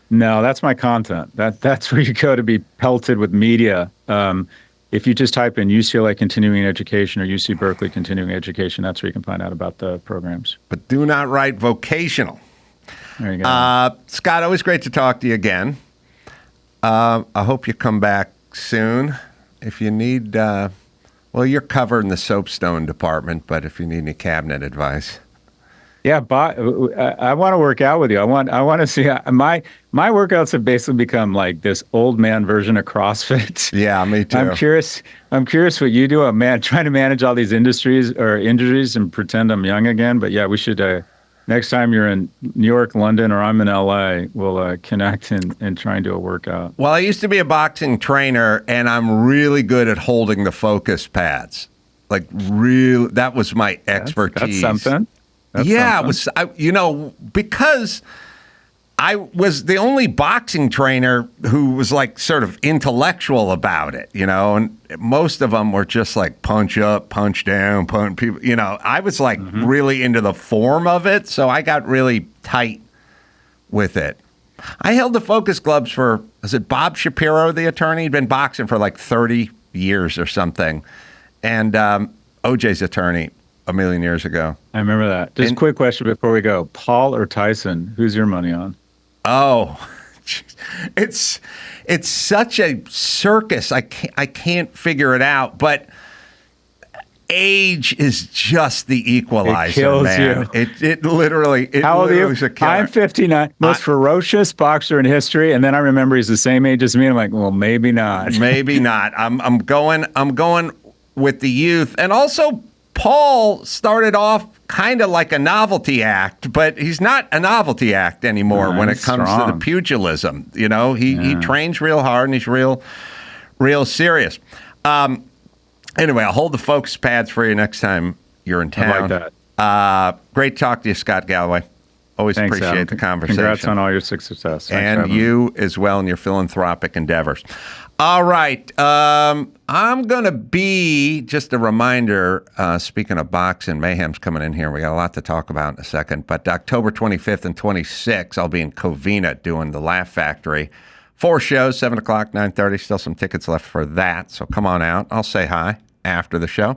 No, that's my content. That's where you go to be pelted with media. If you just type in UCLA Continuing Education or UC Berkeley Continuing Education, that's where you can find out about the programs. But do not write vocational. There you go. Scott, always great to talk to you again. I hope you come back soon. If you need, you're covered in the soapstone department, but if you need any cabinet advice. Yeah, I want to work out with you. I want to see my workouts have basically become like this old man version of CrossFit. Yeah, me too. I'm curious what you do. I'm trying to manage all these injuries and pretend I'm young again. But yeah, we should. Next time you're in New York, London, or I'm in LA, we'll connect and try and do a workout. Well, I used to be a boxing trainer, and I'm really good at holding the focus pads. Like, real, that was my expertise. That's something. It was, because I was the only boxing trainer who was like sort of intellectual about it, and most of them were just like punch up, punch down, punch people, I was like really into the form of it. So I got really tight with it. I held the focus gloves for, was it Bob Shapiro, the attorney? He'd been boxing for like 30 years or something. And OJ's attorney. a million years ago. I remember that. Just a quick question before we go. Paul or Tyson, who's your money on? Oh, it's such a circus. I can't figure it out, but age is just the equalizer, it kills man. You. It literally. How old are you? Is a killer. I'm 59. Most ferocious boxer in history, and then I remember he's the same age as me. I'm like, well, maybe not. Maybe not. I'm going with the youth, and also Paul started off kind of like a novelty act, but he's not a novelty act anymore when it comes to the pugilism. You know, he trains real hard and he's real serious. Anyway, I'll hold the focus pads for you next time you're in town. I like that. Great talk to you, Scott Galloway. Always Thanks, appreciate Adam. the conversation. Congrats on all your success. Thanks, and you as well in your philanthropic endeavors. All right. I'm going to be, just a reminder, speaking of boxing, Mayhem's coming in here. We got a lot to talk about in a second. But October 25th and 26th, I'll be in Covina doing the Laugh Factory. 4 shows, 7 o'clock, 9:30. Still some tickets left for that. So come on out. I'll say hi after the show.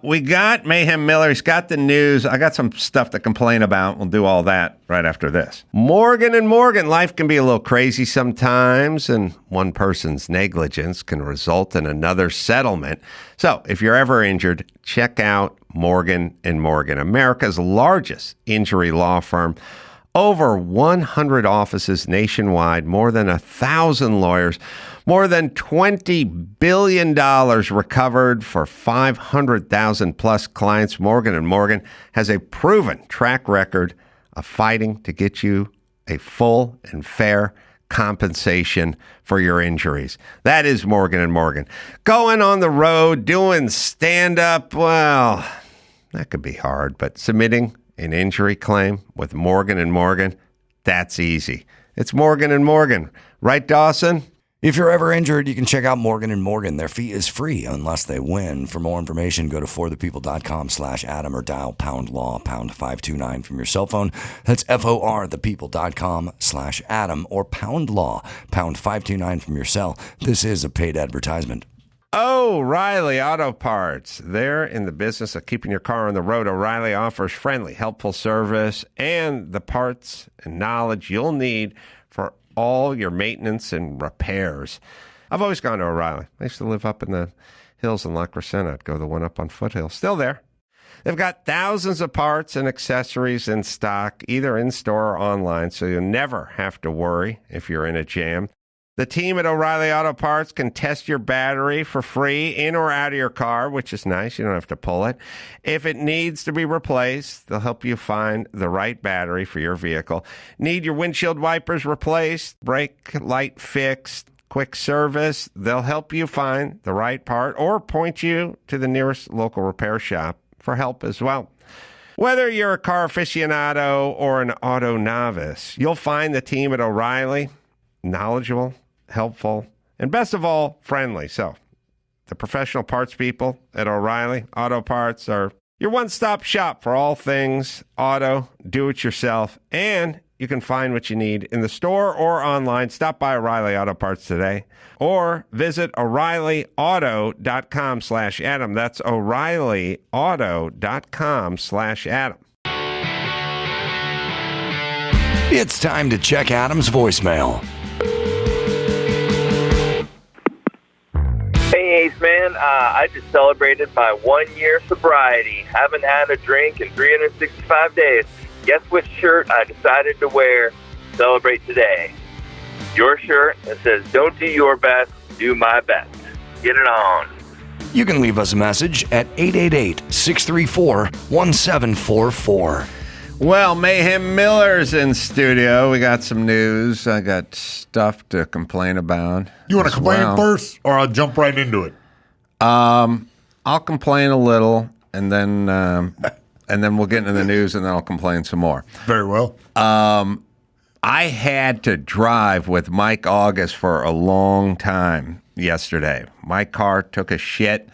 We got Mayhem Miller. He's got the news. I got some stuff to complain about. We'll do all that right after this. Morgan and Morgan. Life can be a little crazy sometimes, and one person's negligence can result in another settlement. So if you're ever injured, check out Morgan and Morgan, America's largest injury law firm. Over 100 offices nationwide, more than 1,000 lawyers, more than $20 billion recovered for 500,000 plus clients. Morgan & Morgan has a proven track record of fighting to get you a full and fair compensation for your injuries. That is Morgan & Morgan. Going on the road, doing stand-up, well, that could be hard, but submitting an injury claim with Morgan & Morgan, that's easy. It's Morgan & Morgan. Right, Dawson? If you're ever injured, you can check out Morgan & Morgan. Their fee is free unless they win. For more information, go to forthepeople.com/Adam or dial #law #529 from your cell phone. That's forthepeople.com/Adam or #law #529 from your cell. This is a paid advertisement. O'Reilly Auto Parts. They're in the business of keeping your car on the road. O'Reilly offers friendly, helpful service and the parts and knowledge you'll need for all your maintenance and repairs. I've always gone to O'Reilly. I used to live up in the hills in La Crescenta. I'd go to the one up on Foothill. Still there. They've got thousands of parts and accessories in stock, either in-store or online, so you'll never have to worry if you're in a jam. The team at O'Reilly Auto Parts can test your battery for free in or out of your car, which is nice. You don't have to pull it. If it needs to be replaced, they'll help you find the right battery for your vehicle. Need your windshield wipers replaced, brake light fixed, quick service, they'll help you find the right part or point you to the nearest local repair shop for help as well. Whether you're a car aficionado or an auto novice, you'll find the team at O'Reilly knowledgeable, helpful, and best of all, friendly. So the professional parts people at O'Reilly Auto Parts are your one-stop shop for all things auto, do-it-yourself, and you can find what you need in the store or online. Stop by O'Reilly Auto Parts today or visit O'ReillyAuto.com/Adam. That's O'ReillyAuto.com/Adam. It's time to check Adam's voicemail. Hey, Ace Man. I just celebrated my 1 year sobriety. Haven't had a drink in 365 days. Guess which shirt I decided to wear to celebrate today? Your shirt that says, "Don't do your best, do my best." Get it on. You can leave us a message at 888-634-1744. Well, Mayhem Miller's in studio. We got some news. I got stuff to complain about. You want to complain first, or I'll jump right into it? I'll complain a little, and then we'll get into the news, and then I'll complain some more. Very well. I had to drive with Mike August for a long time yesterday. My car took a shit,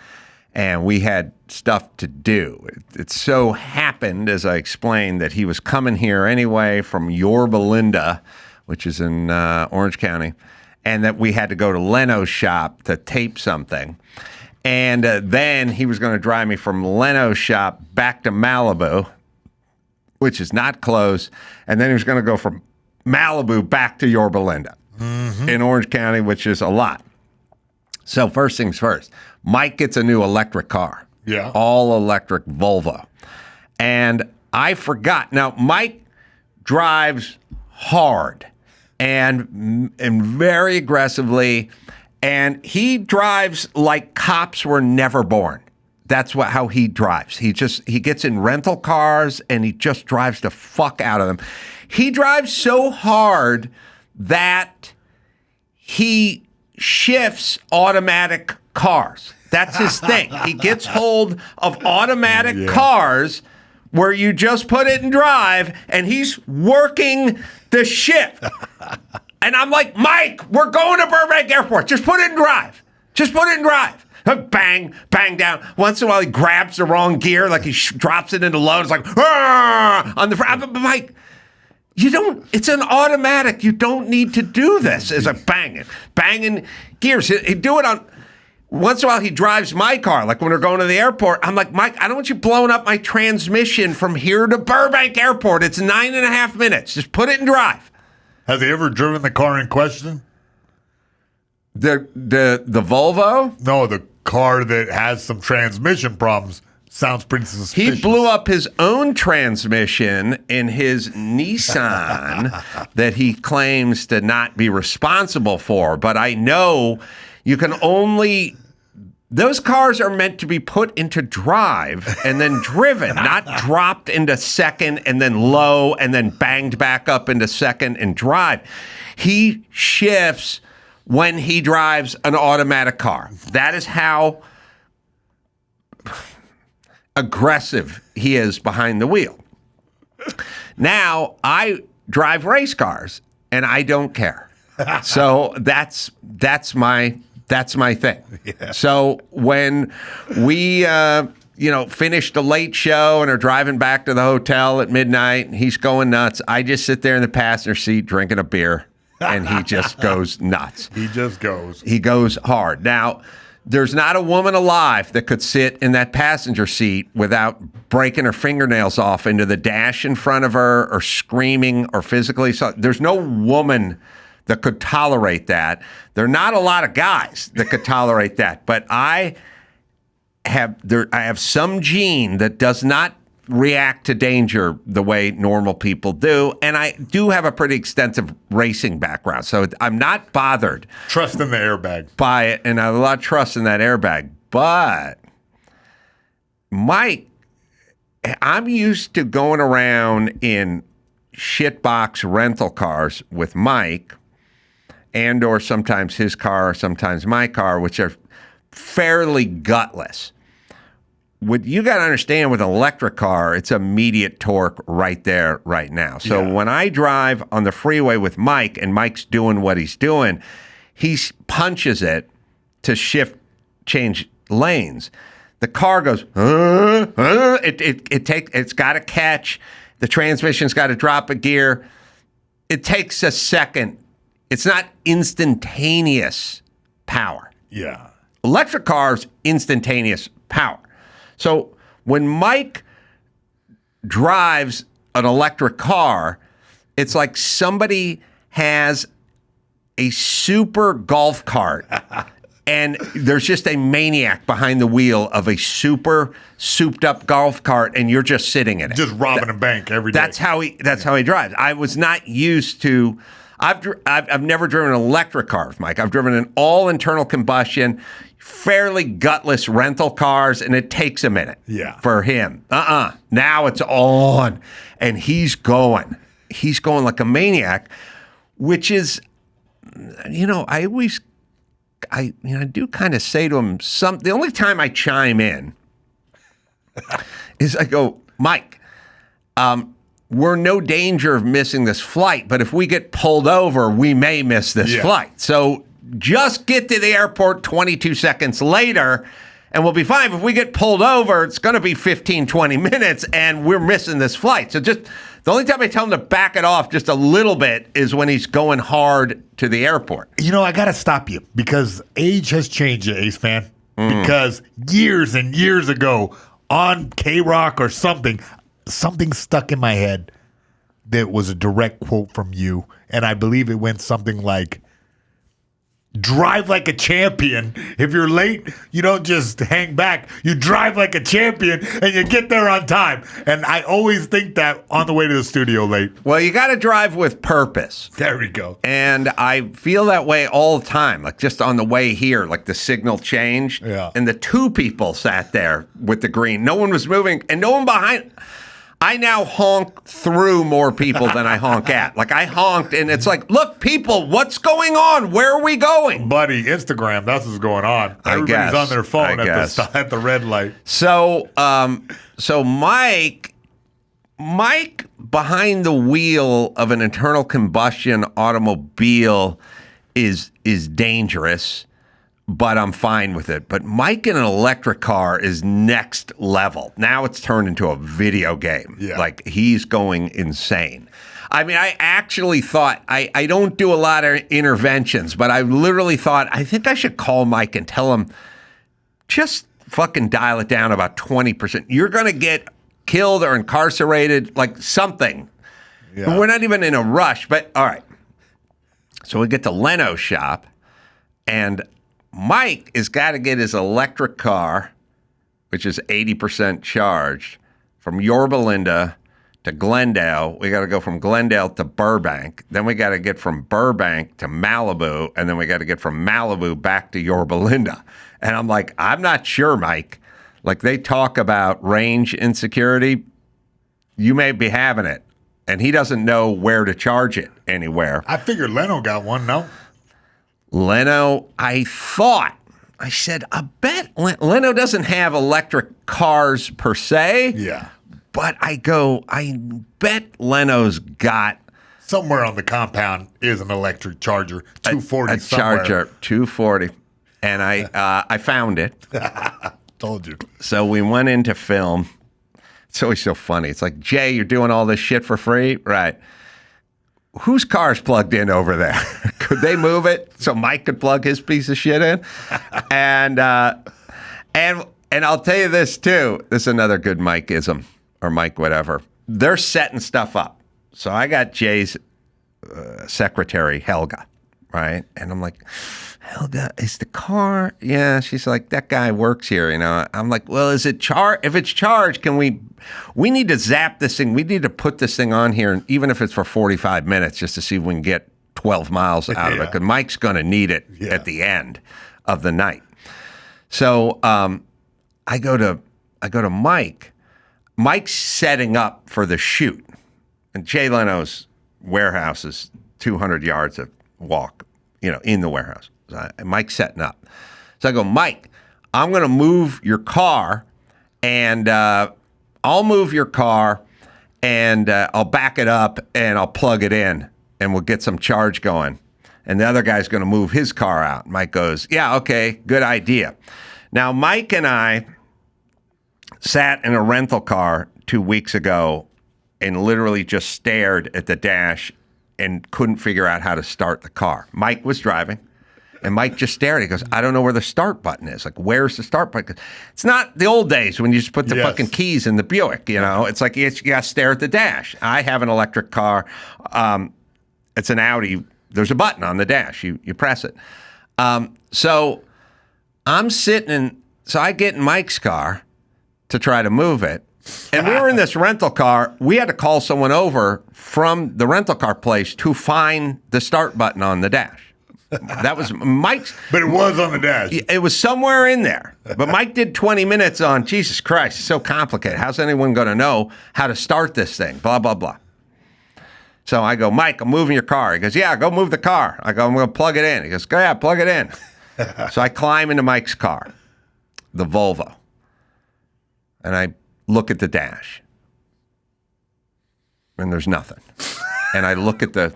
and we had stuff to do. It so happened, as I explained, that he was coming here anyway from Yorba Linda, which is in Orange County, and that we had to go to Leno's shop to tape something. And then he was going to drive me from Leno's shop back to Malibu, which is not close. And then he was going to go from Malibu back to Yorba Linda in Orange County, which is a lot. So first things first, Mike gets a new electric car. Yeah. All electric Volvo. And I forgot. Now, Mike drives hard and very aggressively, and he drives like cops were never born. That's how he drives. He gets in rental cars and he just drives the fuck out of them. He drives so hard that he shifts automatic cars. That's his thing. He gets hold of automatic cars where you just put it in drive, and he's working the shift. And I'm like, Mike, we're going to Burbank Airport. Just put it in drive. Just put it in drive. Bang, bang down. Once in a while, he grabs the wrong gear, like he drops it into low. It's like, on the front. Mike, it's an automatic. You don't need to do this. It's like banging gears. He'd do it on, once in a while he drives my car. Like when we're going to the airport, I'm like, Mike, I don't want you blowing up my transmission from here to Burbank Airport. It's 9.5 minutes. Just put it in drive. Has he ever driven the car in question? The Volvo? No, the car that has some transmission problems. Sounds pretty suspicious. He blew up his own transmission in his Nissan that he claims to not be responsible for. But I know you can only... Those cars are meant to be put into drive and then driven, not dropped into second and then low and then banged back up into second and drive. He shifts when he drives an automatic car. That is how aggressive he is behind the wheel. Now, I drive race cars, and I don't care. So that's my thing. Yeah. So when we finished a late show and are driving back to the hotel at midnight, and he's going nuts, I just sit there in the passenger seat drinking a beer, and he just goes nuts. He just goes. He goes hard. Now, there's not a woman alive that could sit in that passenger seat without breaking her fingernails off into the dash in front of her or screaming or physically. So there's no woman that could tolerate that. There are not a lot of guys that could tolerate that. But I have some gene that does not react to danger the way normal people do. And I do have a pretty extensive racing background. So I'm not bothered. Trust in the airbag. By it. And I have a lot of trust in that airbag. But Mike, I'm used to going around in shitbox rental cars with Mike, and or sometimes his car, sometimes my car, which are fairly gutless. What you got to understand with an electric car, it's immediate torque right there, right now. So when I drive on the freeway with Mike and Mike's doing what he's doing, he punches it to change lanes. The car goes, it's got to catch. The transmission's got to drop a gear. It takes a second. It's not instantaneous power. Yeah. Electric cars, instantaneous power. So when Mike drives an electric car, it's like somebody has a super golf cart and there's just a maniac behind the wheel of a super souped up golf cart and you're just sitting in it. Just robbing a bank every day. That's how he drives. I was not used to... I've never driven an electric car with Mike. I've driven an all internal combustion, fairly gutless rental cars, and it takes a minute for him. Now it's on, and he's going. He's going like a maniac, which is, I do kind of say to him, the only time I chime in is I go, Mike, we're no danger of missing this flight, but if we get pulled over, we may miss this flight. So just get to the airport 22 seconds later, and we'll be fine. If we get pulled over, it's going to be 15, 20 minutes, and we're missing this flight. So just the only time I tell him to back it off just a little bit is when he's going hard to the airport. I got to stop you because age has changed you, Ace Man. because years and years ago on K-Rock or something stuck in my head that was a direct quote from you. And I believe it went something like, drive like a champion. If you're late, you don't just hang back. You drive like a champion and you get there on time. And I always think that on the way to the studio late. Well, you got to drive with purpose. There we go. And I feel that way all the time. Like just on the way here, like the signal changed. Yeah. And the two people sat there with the green. No one was moving and no one behind. I now honk through more people than I honk at. Like I honked and it's like, look, people, what's going on? Where are we going? Buddy, Instagram, that's what's going on. Everybody's on their phone at the red light. So Mike behind the wheel of an internal combustion automobile is dangerous, but I'm fine with it. But Mike in an electric car is next level. Now it's turned into a video game. Yeah. Like he's going insane. I mean, I actually thought, I don't do a lot of interventions, but I literally thought, I think I should call Mike and tell him, just fucking dial it down about 20%. You're going to get killed or incarcerated, like something. Yeah. We're not even in a rush, but all right. So we get to Leno's shop, and Mike has got to get his electric car, which is 80% charged, from Yorba Linda to Glendale. We got to go from Glendale to Burbank. Then we got to get from Burbank to Malibu. And then we got to get from Malibu back to Yorba Linda. And I'm like, I'm not sure, Mike. Like they talk about range insecurity. You may be having it. And he doesn't know where to charge it anywhere. I figured Leno got one, no? Leno, I said, I bet Leno doesn't have electric cars per se. Yeah. But I bet Leno's got somewhere on the compound is an electric charger, 240 a somewhere. Charger, 240. And I found it. Told you. So we went into film. It's always so funny. It's like, Jay, you're doing all this shit for free? Right. Whose car's plugged in over there? Could they move it so Mike could plug his piece of shit in? And I'll tell you this too. This is another good Mike-ism or Mike whatever. They're setting stuff up. So I got Jay's secretary, Helga, right? And I'm like, Helga, is the car? Yeah, she's like, that guy works here, you know. I'm like, well, is it charged? If it's charged, can we need to zap this thing. We need to put this thing on here, and even if it's for 45 minutes, just to see if we can get 12 miles out of it, because Mike's going to need it at the end of the night. So I go to Mike. Mike's setting up for the shoot, and Jay Leno's warehouse is 200 yards of walk, you know, in the warehouse. Mike's setting up. So I go, Mike, I'm going to move your car, and I'll move your car, and I'll back it up, and I'll plug it in, and we'll get some charge going. And the other guy's going to move his car out. Mike goes, yeah, okay, good idea. Now, Mike and I sat in a rental car 2 weeks ago and literally just stared at the dash and couldn't figure out how to start the car. Mike was driving. And Mike just stared. He goes, I don't know where the start button is. Like, where's the start button? It's not the old days when you just put the fucking keys in the Buick, you know? It's like you got to stare at the dash. I have an electric car. It's an Audi. There's a button on the dash. You press it. So I'm sitting so I get in Mike's car to try to move it. And we were in this rental car. We had to call someone over from the rental car place to find the start button on the dash. That was Mike's. But it was on the dash. It was somewhere in there. But Mike did 20 minutes on, Jesus Christ, it's so complicated. How's anyone going to know how to start this thing? Blah, blah, blah. So I go, Mike, I'm moving your car. He goes, yeah, go move the car. I go, I'm going to plug it in. He goes, go ahead, plug it in. So I climb into Mike's car, the Volvo, and I look at the dash. And there's nothing. And I look at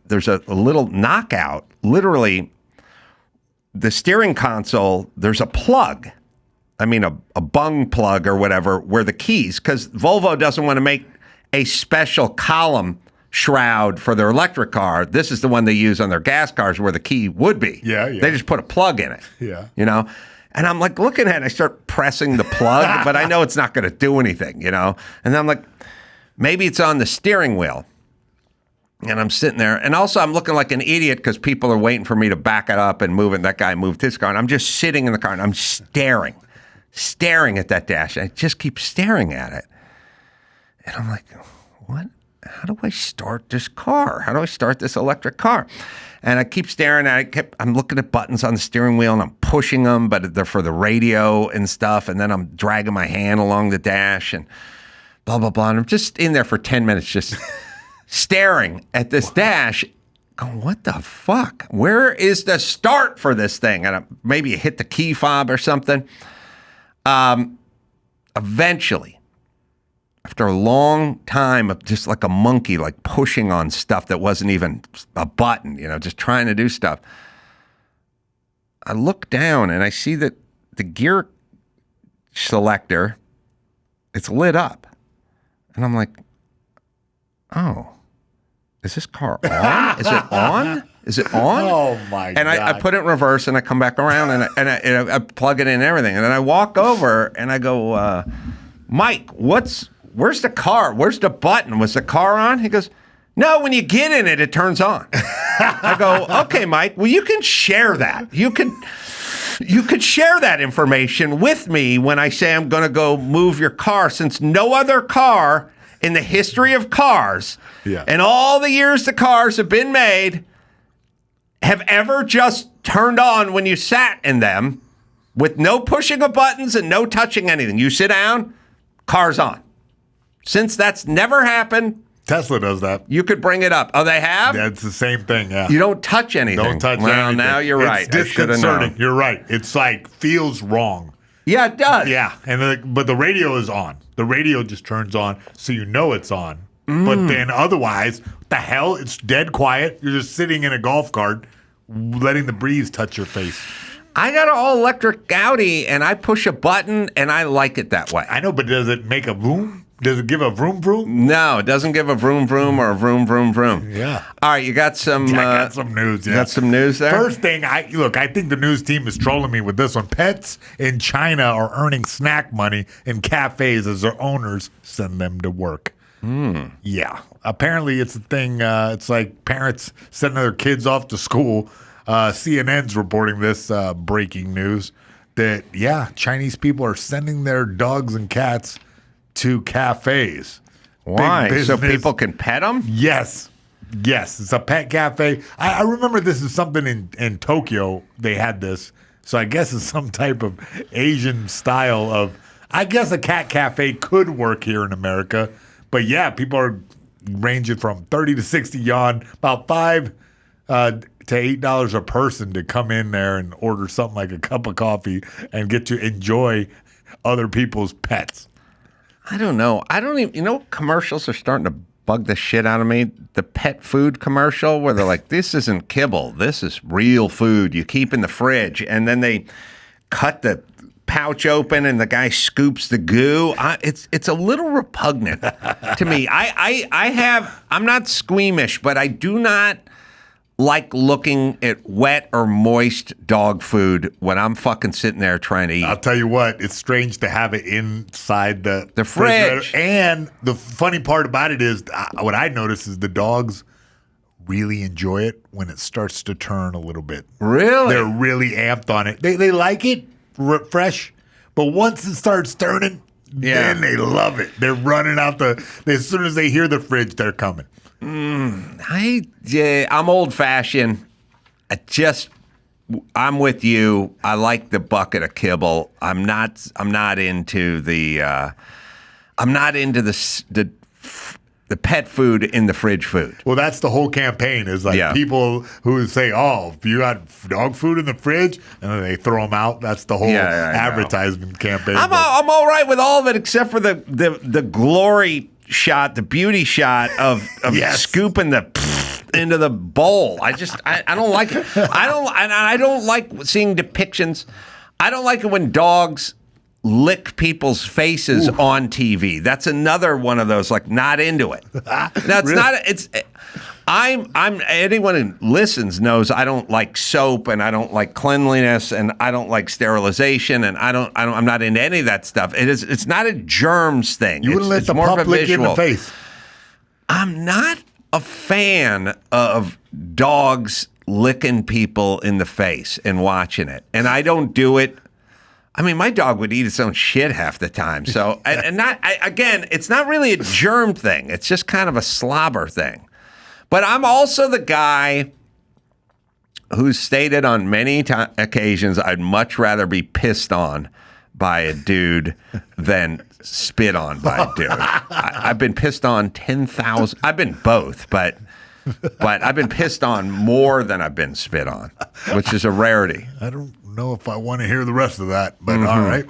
there's a little knockout, literally the steering console, there's a plug. I mean, a bung plug or whatever, where the keys, because Volvo doesn't want to make a special column shroud for their electric car. This is the one they use on their gas cars where the key would be. Yeah. They just put a plug in it. Yeah. You know? And I'm like looking at it, I start pressing the plug, but I know it's not going to do anything, you know? And then I'm like, maybe it's on the steering wheel. And I'm sitting there. And also I'm looking like an idiot because people are waiting for me to back it up and move it. That guy moved his car. And I'm just sitting in the car and I'm staring at that dash. And I just keep staring at it. And I'm like, what? How do I start this car? How do I start this electric car? And I keep staring at it. I'm looking at buttons on the steering wheel and I'm pushing them, but they're for the radio and stuff. And then I'm dragging my hand along the dash and blah, blah, blah. And I'm just in there for 10 minutes just staring at this dash going, what the fuck? Where is the start for this thing? And maybe you hit the key fob or something. Eventually, after a long time of just like a monkey, like pushing on stuff that wasn't even a button, you know, just trying to do stuff, I look down and I see that the gear selector, it's lit up. And I'm like, oh, is this car on? Is it on? Is it on? Oh, my God. And I put it in reverse and I come back around and I plug it in and everything. And then I walk over and I go, Mike, where's the car? Where's the button? Was the car on? He goes, no, when you get in it, it turns on. I go, okay, Mike, well, you can share that. You could share that information with me when I say I'm going to go move your car, since no other car in the history of cars and all the years the cars have been made have ever just turned on when you sat in them with no pushing of buttons and no touching anything. You sit down, car's on. Since that's never happened, Tesla does that. you could bring it up. Oh, they have? Yeah, it's the same thing. Yeah. You don't touch anything. Don't touch well, anything. now you're right. It's I should have disconcerting. known. You're right. It's like feels wrong. Yeah, it does. Yeah, but the radio is on. The radio just turns on, so you know it's on. But then otherwise, what the hell? It's dead quiet. You're just sitting in a golf cart, letting the breeze touch your face. I got an all-electric Audi, and I push a button, and I like it that way. I know, but does it make a vroom? Does it give a vroom vroom? No, it doesn't give a vroom vroom or a vroom vroom vroom. Yeah. All right, you got some. I got some news. Yeah. You got some news there. First thing, I think the news team is trolling me with this one. Pets in China are earning snack money in cafes as their owners send them to work. Yeah. Apparently, it's a thing. It's like parents sending their kids off to school. CNN's reporting this breaking news that, Chinese people are sending their dogs and cats to cafes. Why? So people can pet them? Yes. It's a pet cafe. I remember this is something in Tokyo. They had this. So I guess it's some type of Asian style of, I guess a cat cafe could work here in America. But yeah, people are ranging from 30 to 60 yuan, about $5 to $8 a person to come in there and order something like a cup of coffee and get to enjoy other people's pets. I don't know. I don't even, commercials are starting to bug the shit out of me. The pet food commercial where they're like, this isn't kibble. This is real food you keep in the fridge. And then they cut the pouch open and the guy scoops the goo. It's a little repugnant to me. I'm not squeamish, but I do not like looking at wet or moist dog food when I'm fucking sitting there trying to eat. I'll tell you what, it's strange to have it inside the fridge. And the funny part about it is, what I notice is the dogs really enjoy it when it starts to turn a little bit. Really? They're really amped on it. They like it fresh, but once it starts turning, then they love it. They're running out as soon as they hear the fridge, they're coming. I'm old-fashioned. I'm with you. I like the bucket of kibble. I'm not into the pet food in the fridge food. Well, that's the whole campaign is like people who say, oh, you got dog food in the fridge, and then they throw them out. That's the whole advertisement campaign. I'm all right with all of it except for the glory shot, the beauty shot of scooping into the bowl. I don't like it. I don't like seeing depictions. I don't like it when dogs lick people's faces on TV. That's another one of those, like, not into it. Now, it's Really? not. I'm anyone who listens knows I don't like soap and I don't like cleanliness and I don't like sterilization and I'm not into any of that stuff. It's not a germs thing. You wouldn't let it's the more of a pup lick you in the visual. face. I'm not a fan of dogs licking people in the face and watching it. And I don't do it. I mean, my dog would eat its own shit half the time. So, again, it's not really a germ thing. It's just kind of a slobber thing. But I'm also the guy who's stated on many occasions I'd much rather be pissed on by a dude than spit on by a dude. I've been pissed on 10,000. I've been both, but I've been pissed on more than I've been spit on, which is a rarity. I don't know if I want to hear the rest of that, but all right.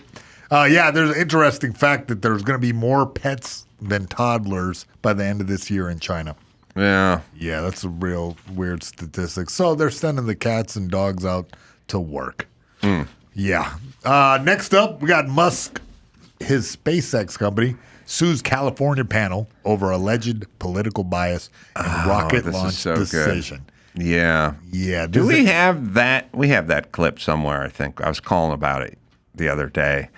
Yeah, there's an interesting fact that there's going to be more pets than toddlers by the end of this year in China. Yeah. Yeah, that's a real weird statistic. So they're sending the cats and dogs out to work. Yeah. Next up, we got Musk. His SpaceX company sues California panel over alleged political bias in rocket launch decision. Good. Yeah. Yeah. Do we have that? We have that clip somewhere, I think. I was calling about it the other day.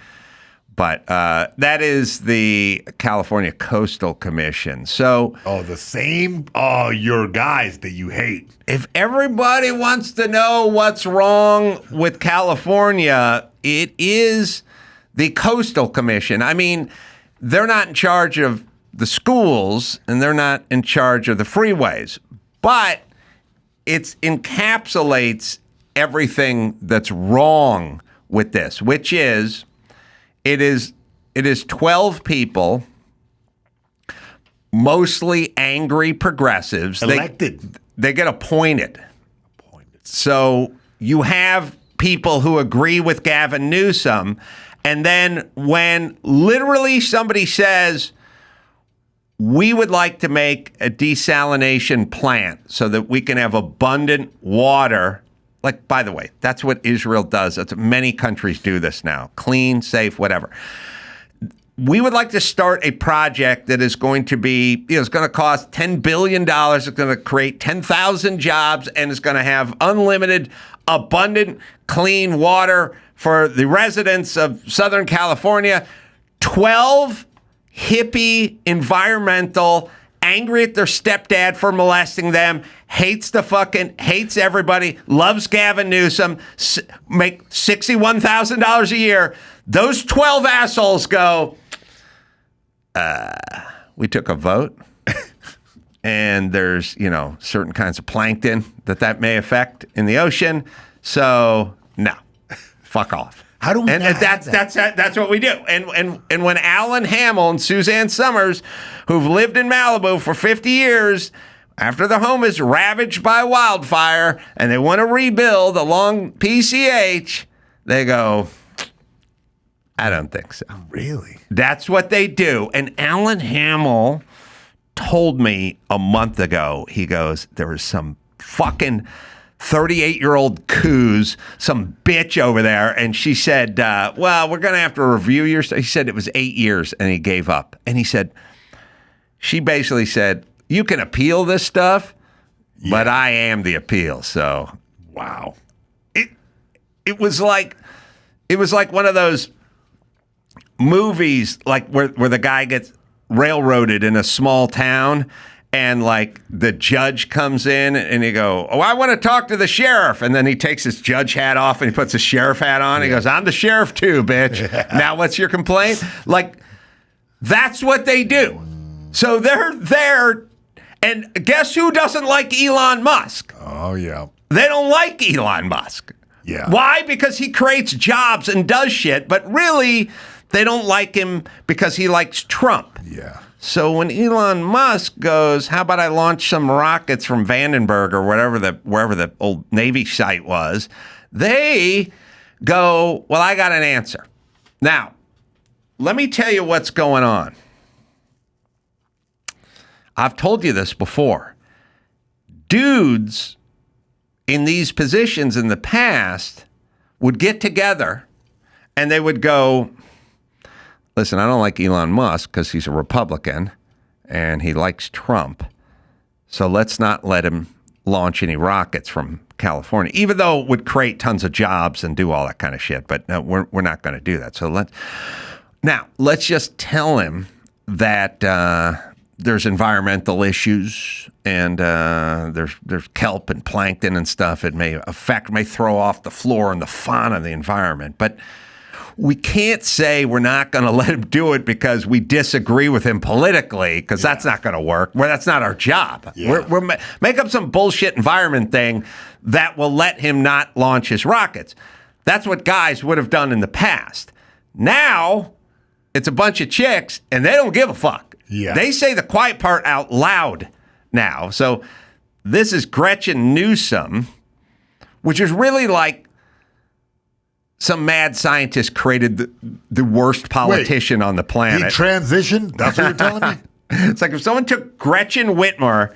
But that is the California Coastal Commission. So, your guys that you hate. If everybody wants to know what's wrong with California, it is the Coastal Commission. I mean, they're not in charge of the schools and they're not in charge of the freeways, but it encapsulates everything that's wrong with this, which is it is 12 people, mostly angry progressives. Elected. They get appointed. So you have people who agree with Gavin Newsom, and then when literally somebody says, we would like to make a desalination plant so that we can have abundant water. Like, by the way, that's what Israel does. That's many countries do this now. Clean, safe, whatever. We would like to start a project that is going to be, it's going to cost $10 billion. It's going to create 10,000 jobs, and it's going to have unlimited, abundant, clean water for the residents of Southern California. 12 hippie, environmental, angry at their stepdad for molesting them, hates everybody, loves Gavin Newsom, make $61,000 a year. Those 12 assholes go, we took a vote, and there's, certain kinds of plankton that may affect in the ocean. So, no, fuck off. How do we? And that's what we do. And when Alan Hamill and Suzanne Summers, who've lived in Malibu for 50 years, after the home is ravaged by wildfire and they want to rebuild along PCH, they go, I don't think so. Really? That's what they do. And Alan Hamill told me a month ago, he goes, there was some fucking 38-year-old coos, some bitch over there, and she said, well, we're going to have to review your stuff. He said it was 8 years, and he gave up. And he said, she basically said, you can appeal this stuff, but I am the appeal. So, wow. It was like one of those movies, like where the guy gets railroaded in a small town, and like the judge comes in and he go, oh, I want to talk to the sheriff. And then he takes his judge hat off and he puts a sheriff hat on. He goes, I'm the sheriff too, bitch. Now what's your complaint? Like, that's what they do. So they're there. And guess who doesn't like Elon Musk? Oh, yeah. They don't like Elon Musk. Yeah. Why? Because he creates jobs and does shit. But really, they don't like him because he likes Trump. Yeah. So when Elon Musk goes, how about I launch some rockets from Vandenberg or wherever the old Navy site was, they go, well, I got an answer. Now, let me tell you what's going on. I've told you this before. Dudes in these positions in the past would get together and they would go, listen, I don't like Elon Musk because he's a Republican and he likes Trump. So let's not let him launch any rockets from California, even though it would create tons of jobs and do all that kind of shit. But no, we're not going to do that. So let's just tell him that there's environmental issues and there's kelp and plankton and stuff. It may throw off the flora and the fauna of the environment. But we can't say we're not going to let him do it because we disagree with him politically, because that's not going to work. Well, that's not our job. Yeah. We're make up some bullshit environment thing that will let him not launch his rockets. That's what guys would have done in the past. Now, it's a bunch of chicks, and they don't give a fuck. Yeah. They say the quiet part out loud now. So this is Gretchen Newsom, which is really like some mad scientist created the worst politician on the He planet. transitioned? That's what you're telling me? It's like if someone took Gretchen Whitmer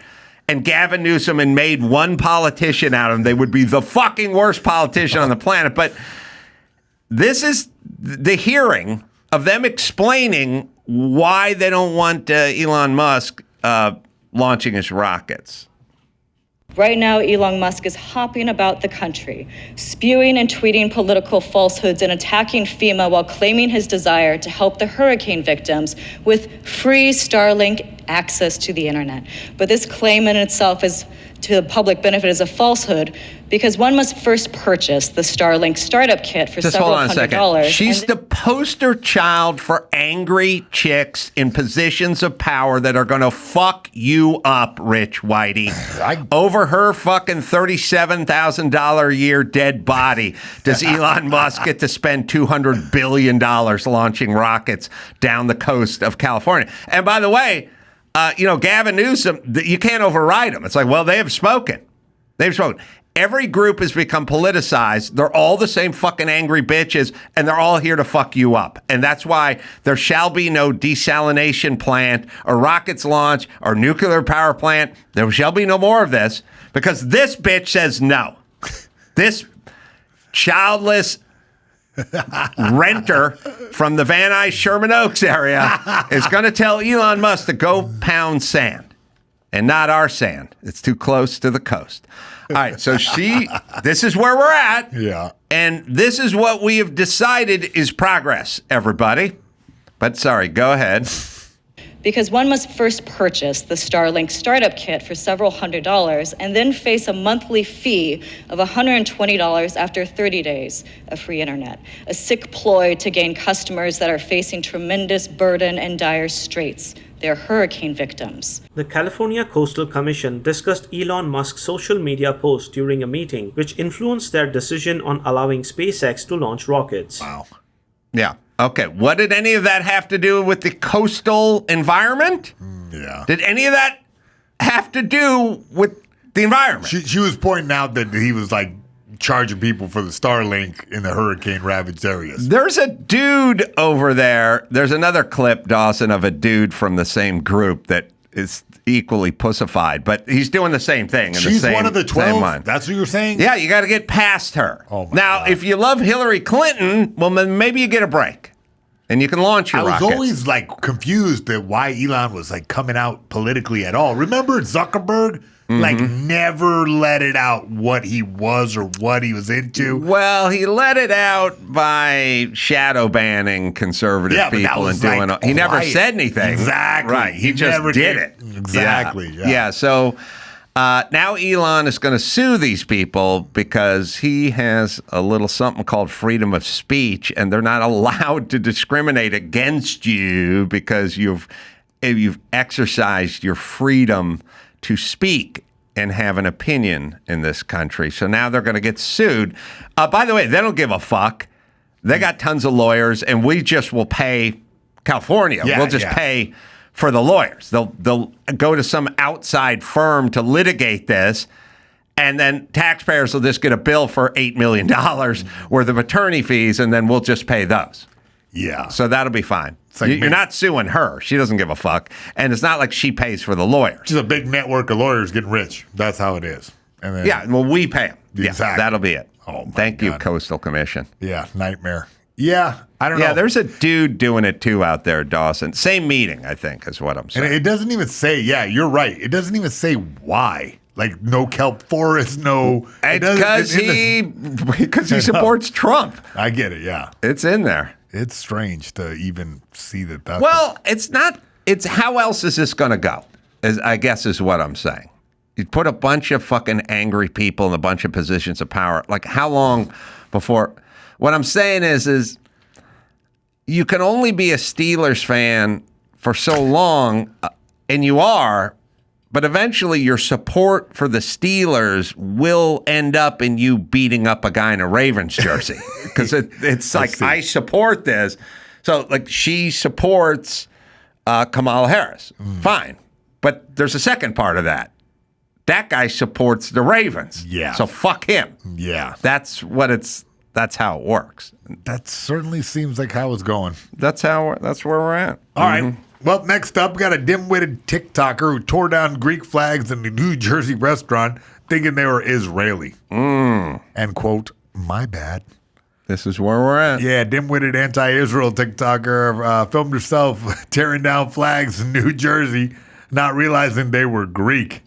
and Gavin Newsom and made one politician out of them, they would be the fucking worst politician on the planet. But this is the hearing of them explaining why they don't want Elon Musk launching his rockets. Right now, Elon Musk is hopping about the country, spewing and tweeting political falsehoods and attacking FEMA while claiming his desire to help the hurricane victims with free Starlink access to the internet. But this claim in itself is to the public benefit is a falsehood, because one must first purchase the Starlink startup kit for Just several hold on a second. $100s. She's the poster child for angry chicks in positions of power that are going to fuck you up, Rich Whitey. Over her fucking $37,000 a year dead body, does Elon Musk get to spend $200 billion launching rockets down the coast of California? And by the way, Gavin Newsom, you can't override him. It's like, well, they have spoken. They've spoken. Every group has become politicized. They're all the same fucking angry bitches, and they're all here to fuck you up. And that's why there shall be no desalination plant or rockets launch or nuclear power plant. There shall be no more of this, because this bitch says no. This childless renter from the Van Nuys Sherman Oaks area is going to tell Elon Musk to go pound sand, and not our sand. It's too close to the coast. All right, so this is where we're at. Yeah. And this is what we have decided is progress, everybody. But sorry, go ahead. Because one must first purchase the Starlink startup kit for several $100s and then face a monthly fee of $120 after 30 days of free internet. A sick ploy to gain customers that are facing tremendous burden and dire straits. They're hurricane victims. The California Coastal Commission discussed Elon Musk's social media post during a meeting, which influenced their decision on allowing SpaceX to launch rockets. Wow. Yeah. Okay. What did any of that have to do with the coastal environment? Yeah. Did any of that have to do with the environment? She was pointing out that he was like charging people for the Starlink in the hurricane ravaged areas. There's a dude over there. There's another clip, Dawson, of a dude from the same group that is equally pussified, but he's doing the same thing. She's one of the 12? Month. That's what you're saying? Yeah, you got to get past her. Oh my now, God. if you love Hillary Clinton, well, then maybe you get a break and you can launch your I was rockets. always like confused at why Elon was like coming out politically at all. Remember Zuckerberg? Like never let it out what he was or what he was into. Well, he let it out by shadow banning conservative Yeah, but that people was and doing. like he never quiet. said anything. Exactly. Right. He just never did it. Exactly. Yeah. So now Elon is going to sue these people because he has a little something called freedom of speech, and they're not allowed to discriminate against you because you've exercised your freedom to speak and have an opinion in this country. So now they're going to get sued. By the way, they don't give a fuck. They got tons of lawyers, and we just will pay California. Yeah, we'll just pay for the lawyers. They'll go to some outside firm to litigate this, and then taxpayers will just get a bill for $8 million worth of attorney fees, and then we'll just pay those. Yeah. So that'll be fine. Like You're not suing her. She doesn't give a fuck. And it's not like she pays for the lawyers. She's a big network of lawyers getting rich. That's how it is. And then, Yeah, well, we pay them. Exactly. Yeah, that'll be it. Oh, my Thank you, God. Coastal Commission. Yeah, nightmare. Yeah, I don't know. Yeah, there's a dude doing it too out there, Dawson. Same meeting, I think, is what I'm saying. And it doesn't even say, yeah, you're right. It doesn't even say why. Like, no kelp forest, no. It's because he supports Trump. I get it, yeah. It's in there. It's strange to even see that. Well, it's not. It's how else is this going to go? I guess is what I'm saying. You put a bunch of fucking angry people in a bunch of positions of power. Like, how long before? What I'm saying is you can only be a Steelers fan for so long, and you are. But eventually your support for the Steelers will end up in you beating up a guy in a Ravens jersey. Because it's like, I support this. So, like, she supports Kamala Harris. Fine. But there's a second part of that. That guy supports the Ravens. Yeah. So fuck him. Yeah. That's how it works. That certainly seems like how it's going. That's where we're at. All right. Well, next up, we got a dim-witted TikToker who tore down Greek flags in the New Jersey restaurant thinking they were Israeli. And, quote, my bad. This is where we're at. Yeah, dim-witted anti-Israel TikToker filmed herself tearing down flags in New Jersey, not realizing they were Greek.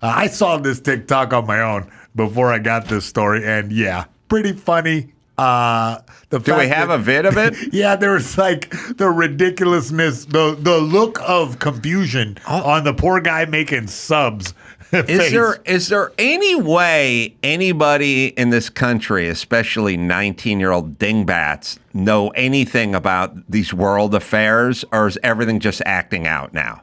I saw this TikTok on my own before I got this story, and yeah, pretty funny. Do we have a vid of it? Yeah, there was like the ridiculousness, the look of confusion on the poor guy making subs. Is there any way anybody in this country, especially 19-year-old dingbats, know anything about these world affairs, or is everything just acting out now?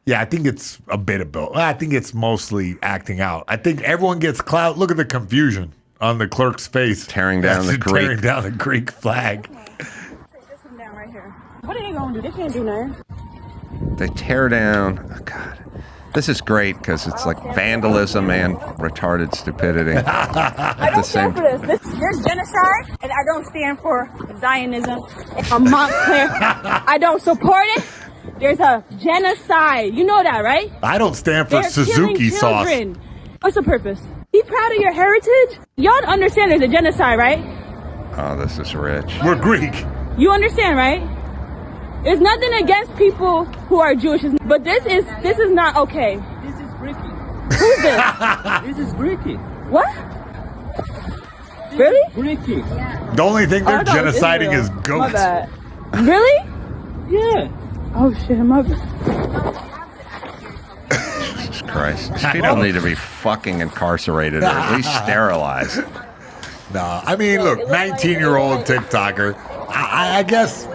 Yeah, I think it's a bit of both. I think it's mostly acting out. I think everyone gets clout. Look at the confusion on the clerk's face. Tearing down the Greek flag. Take this one down right here. What are they going to do? They can't do nothing. They tear down. Oh, God. This is great because it's like vandalism and retarded stupidity. I don't stand for this. There's genocide, and I don't stand for Zionism. From Montclair, I don't support it. There's a genocide. You know that, right? I don't stand for They're Suzuki sauce. Children. What's the purpose? Be proud of your heritage. Y'all understand there's a genocide, right? Oh, this is rich. We're Greek. You understand, right? There's nothing against people who are Jewish, but this is not okay. This is Greeky. Who's this? This is Greeky. What? Really? Greeky. The only thing they're I thought it was genociding Israel. is My goats. bad. Really? Yeah. Oh shit, my bad. Jesus Christ. These people need to be fucking incarcerated or at least sterilized. No, I mean, look, 19-year-old TikToker. I guess,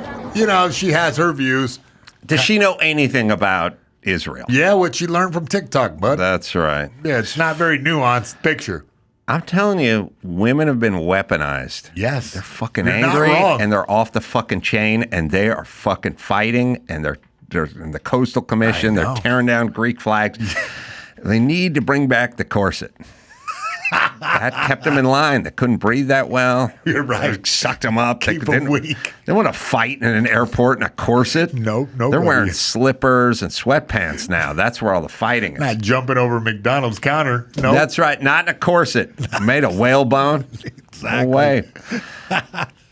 she has her views. Does she know anything about Israel? Yeah, what she learned from TikTok, bud. That's right. Yeah, it's not very nuanced picture. I'm telling you, women have been weaponized. Yes. They're fucking You're not angry wrong. and they're off the fucking chain and they are fucking fighting and they're in the Coastal Commission. They're tearing down Greek flags. They need to bring back the corset. That kept them in line. They couldn't breathe that well. You're right. It sucked them up. Keep them weak. They want to fight in an airport in a corset. No. They're wearing slippers and sweatpants now. That's where all the fighting is. Not jumping over McDonald's counter. No. That's right. Not in a corset. Made of whalebone. Exactly. No way.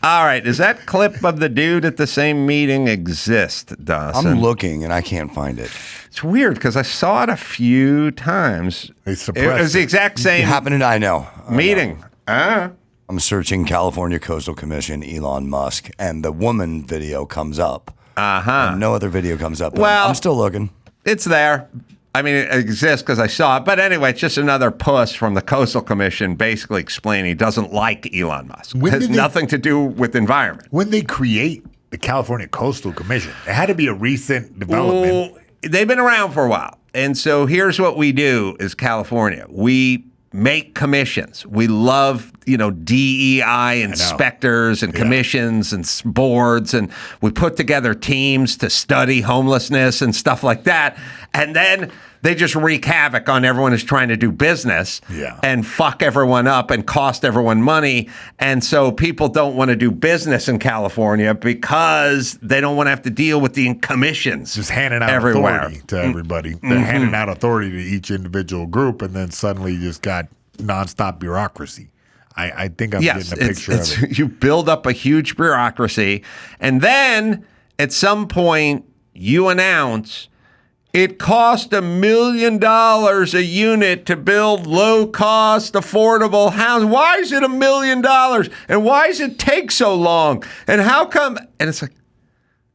All right. Does that clip of the dude at the same meeting exist, Dawson? I'm looking and I can't find it. It's weird because I saw it a few times. They suppressed It was the exact same It happened, I know. meeting. I'm searching California Coastal Commission, Elon Musk, and the woman video comes up. And no other video comes up. Well, I'm still looking. It's there. I mean, it exists because I saw it. But anyway, it's just another puss from the Coastal Commission basically explaining he doesn't like Elon Musk. It has nothing to do with environment. When they create the California Coastal Commission, it had to be a recent development. Well, they've been around for a while. And so here's what we do as California. We make commissions. We love, DEI inspectors and commissions and boards. And we put together teams to study homelessness and stuff like that. And then they just wreak havoc on everyone who's trying to do business and fuck everyone up and cost everyone money. And so people don't want to do business in California because they don't want to have to deal with the commissions. Just handing out everywhere. authority to everybody. They're handing out authority to each individual group, and then suddenly you just got nonstop bureaucracy. I think I'm getting a picture of it. You build up a huge bureaucracy, and then at some point you announce it cost $1 million a unit to build low-cost, affordable housing. Why is it $1 million? And why does it take so long? And how come? And it's like,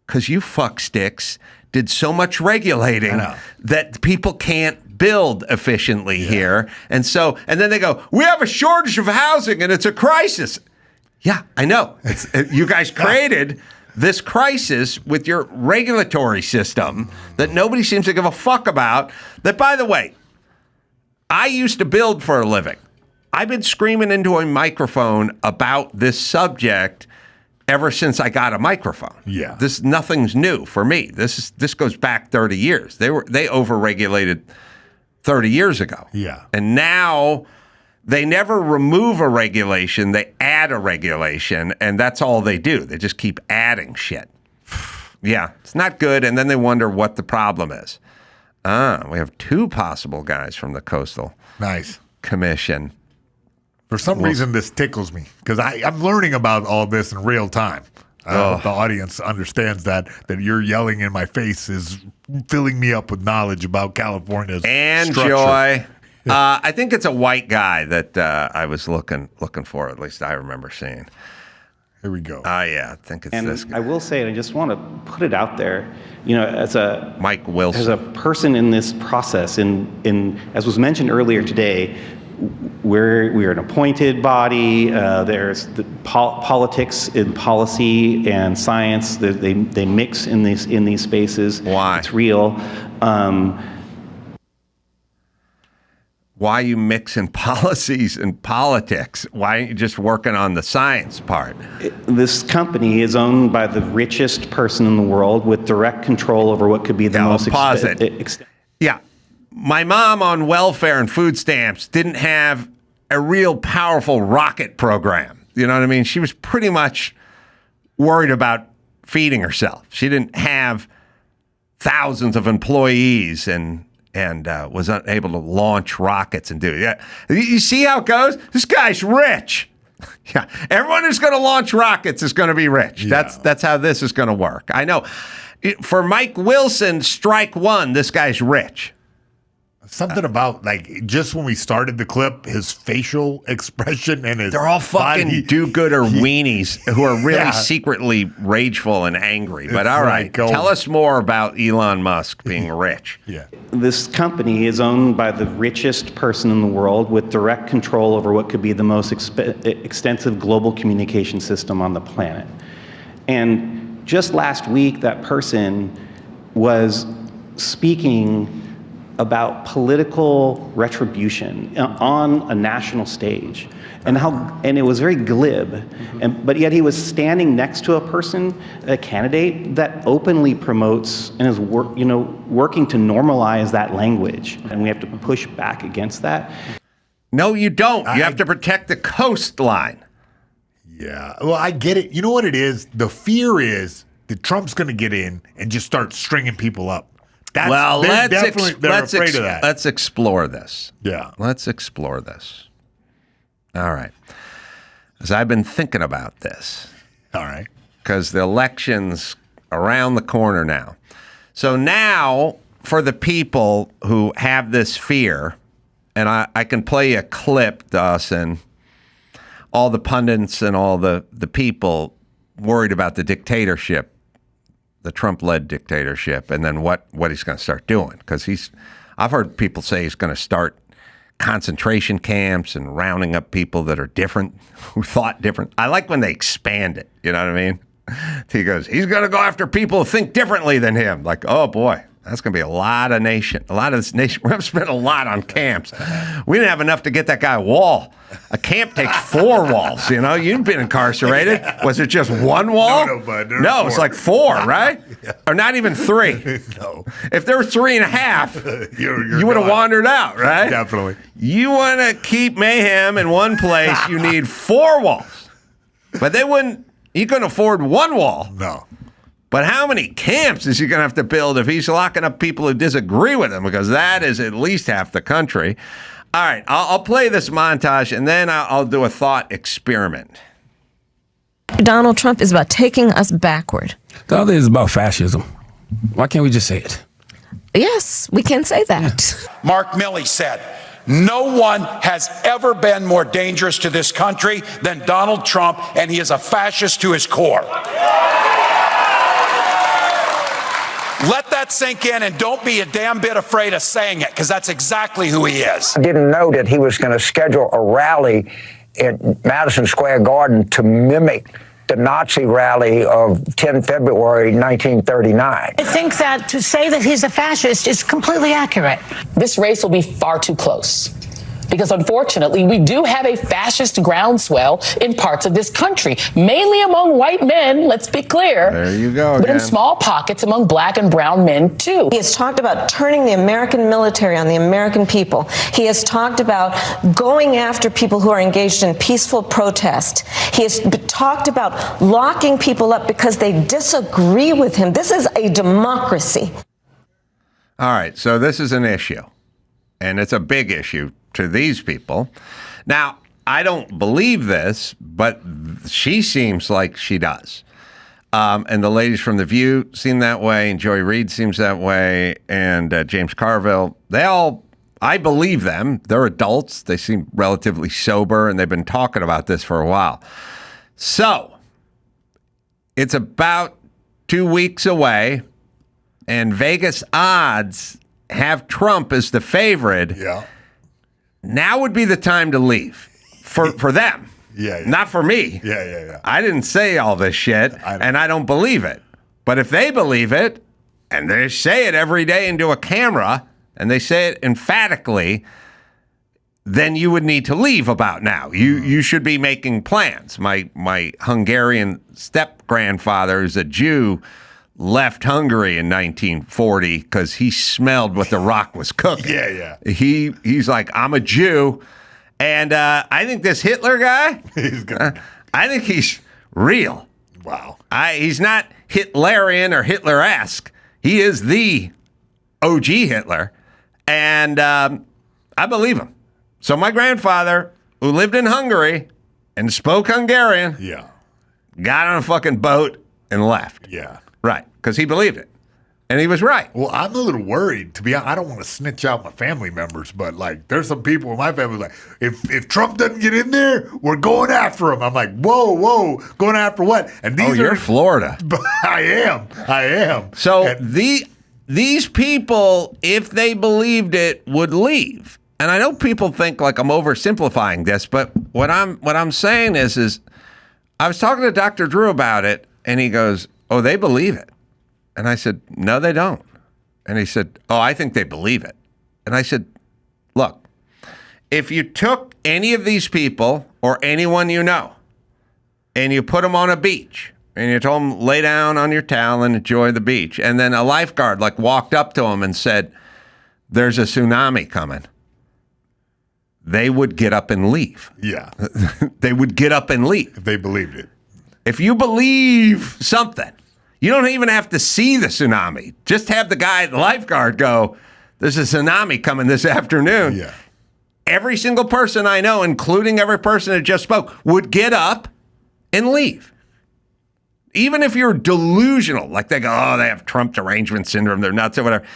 because you fucksticks did so much regulating that people can't build efficiently here. And then they go, we have a shortage of housing and it's a crisis. Yeah, I know. You guys created this crisis with your regulatory system that nobody seems to give a fuck about. That, by the way, I used to build for a living. I've been screaming into a microphone about this subject ever since I got a microphone. Yeah. Nothing's new for me. This goes back 30 years. They overregulated 30 years ago. Yeah. And now they never remove a regulation, they add a regulation, and that's all they do. They just keep adding shit. Yeah, it's not good, and then they wonder what the problem is. We have 2 possible guys from the Coastal Commission. For some reason, this tickles me because I'm learning about all this in real time. I hope the audience understands that you're yelling in my face is filling me up with knowledge about California's and structure. Joy. I think it's a white guy that I was looking for. At least I remember seeing. Here we go. Yeah, I think it's this guy. I will say, and I just want to put it out there, as a Mike Wilson, as a person in this process, in as was mentioned earlier today, we're an appointed body. There's the politics and policy and science. They mix in these spaces. Why? It's real. Why are you mixing policies and politics? Why aren't you just working on the science part? This company is owned by the richest person in the world with direct control over what could be the most Yeah. My mom on welfare and food stamps didn't have a real powerful rocket program. You know what I mean? She was pretty much worried about feeding herself. She didn't have thousands of employees and was unable to launch rockets and do it. Yeah. You see how it goes? This guy's rich. Yeah. Everyone who's going to launch rockets is going to be rich. Yeah. That's how this is going to work. I know. For Mike Wilson, strike one, this guy's rich. Something about, just when we started the clip, his facial expression and his They're all fucking body. do-gooder weenies who are really secretly rageful and angry. But all right, tell us more about Elon Musk being rich. Yeah. This company is owned by the richest person in the world with direct control over what could be the most extensive global communication system on the planet. And just last week, that person was speaking about political retribution on a national stage, and it was very glib, but yet he was standing next to a candidate that openly promotes and is working to normalize that language, and we have to push back against that. No, you don't. You have to protect the coastline. Yeah, well, I get it. You know what it is? The fear is that Trump's going to get in and just start stringing people up. Let's afraid of that. Let's explore this. Yeah. Let's explore this. All right. As I've been thinking about this. All right. Because the election's around the corner now. So now, for the people who have this fear, and I can play a clip, Dawson, all the pundits and all the people worried about the dictatorship, the Trump-led dictatorship, and then what he's going to start doing. Because I've heard people say he's going to start concentration camps and rounding up people that are different, who thought different. I like when they expand it, you know what I mean? He goes, he's going to go after people who think differently than him. Like, oh boy, that's going to be a lot of this nation. We're going to spend a lot on camps. We didn't have enough to get that guy a wall. A camp takes 4 walls, you know? You've been incarcerated. Was it just 1 wall? No, bud. No, it's like 4, right? Yeah. Or not even 3. No. If there were 3.5, you're you would have wandered out, right? Definitely. You want to keep mayhem in one place, you need 4 walls. But he couldn't afford 1 wall. No. But how many camps is he going to have to build if he's locking up people who disagree with him? Because that is at least half the country. All right, I'll play this montage, and then I'll do a thought experiment. Donald Trump is about taking us backward. The other is about fascism. Why can't we just say it? Yes, we can say that. Mark Milley said, no one has ever been more dangerous to this country than Donald Trump, and he is a fascist to his core. Let that sink in, and don't be a damn bit afraid of saying it, because that's exactly who he is. I didn't know that he was going to schedule a rally at Madison Square Garden to mimic the Nazi rally of 10 February 1939. I think that to say that he's a fascist is completely accurate. This race will be far too close. Because unfortunately, we do have a fascist groundswell in parts of this country, mainly among white men, let's be clear. There you go again. But in small pockets among black and brown men, too. He has talked about turning the American military on the American people. He has talked about going after people who are engaged in peaceful protest. He has talked about locking people up because they disagree with him. This is a democracy. All right, so this is an issue, and it's a big issue to these people. Now, I don't believe this, but she seems like she does. And the ladies from The View seem that way, and Joy Reid seems that way, and James Carville. They all, I believe them. They're adults. They seem relatively sober, and they've been talking about this for a while. So, it's about 2 weeks away, and Vegas odds have Trump as the favorite. Yeah. Now would be the time to leave for them. Yeah. Not for me. Yeah. I didn't say all this shit, and I don't believe it. But if they believe it, and they say it every day into a camera, and they say it emphatically, then you would need to leave about now. You should be making plans. My Hungarian step-grandfather is a Jew, left Hungary in 1940 because he smelled what the rock was cooking. Yeah. He's like, I'm a Jew, and I think this Hitler guy, I think he's real. Wow. He's not Hitlerian or Hitler-esque. He is the OG Hitler, and I believe him. So my grandfather, who lived in Hungary and spoke Hungarian, got on a fucking boat and left. Yeah. Right, because he believed it. And he was right. Well, I'm a little worried, to be honest. I don't want to snitch out my family members, but like there's some people in my family like, if Trump doesn't get in there, we're going after him. I'm like, whoa, going after what? And these you're Florida. I am. So these people, if they believed it, would leave. And I know people think like I'm oversimplifying this, but what I'm saying is I was talking to Dr. Drew about it, and he goes, oh, they believe it. And I said, no, they don't. And he said, oh, I think they believe it. And I said, look, if you took any of these people or anyone you know and you put them on a beach and you told them lay down on your towel and enjoy the beach, and then a lifeguard like walked up to them and said, there's a tsunami coming, they would get up and leave. Yeah. They would get up and leave. If they believed it. If you believe something, you don't even have to see the tsunami. Just have the guy at the lifeguard go, there's a tsunami coming this afternoon. Yeah. Every single person I know, including every person that just spoke, would get up and leave. Even if you're delusional, like they go, oh, they have Trump derangement syndrome, they're nuts or whatever,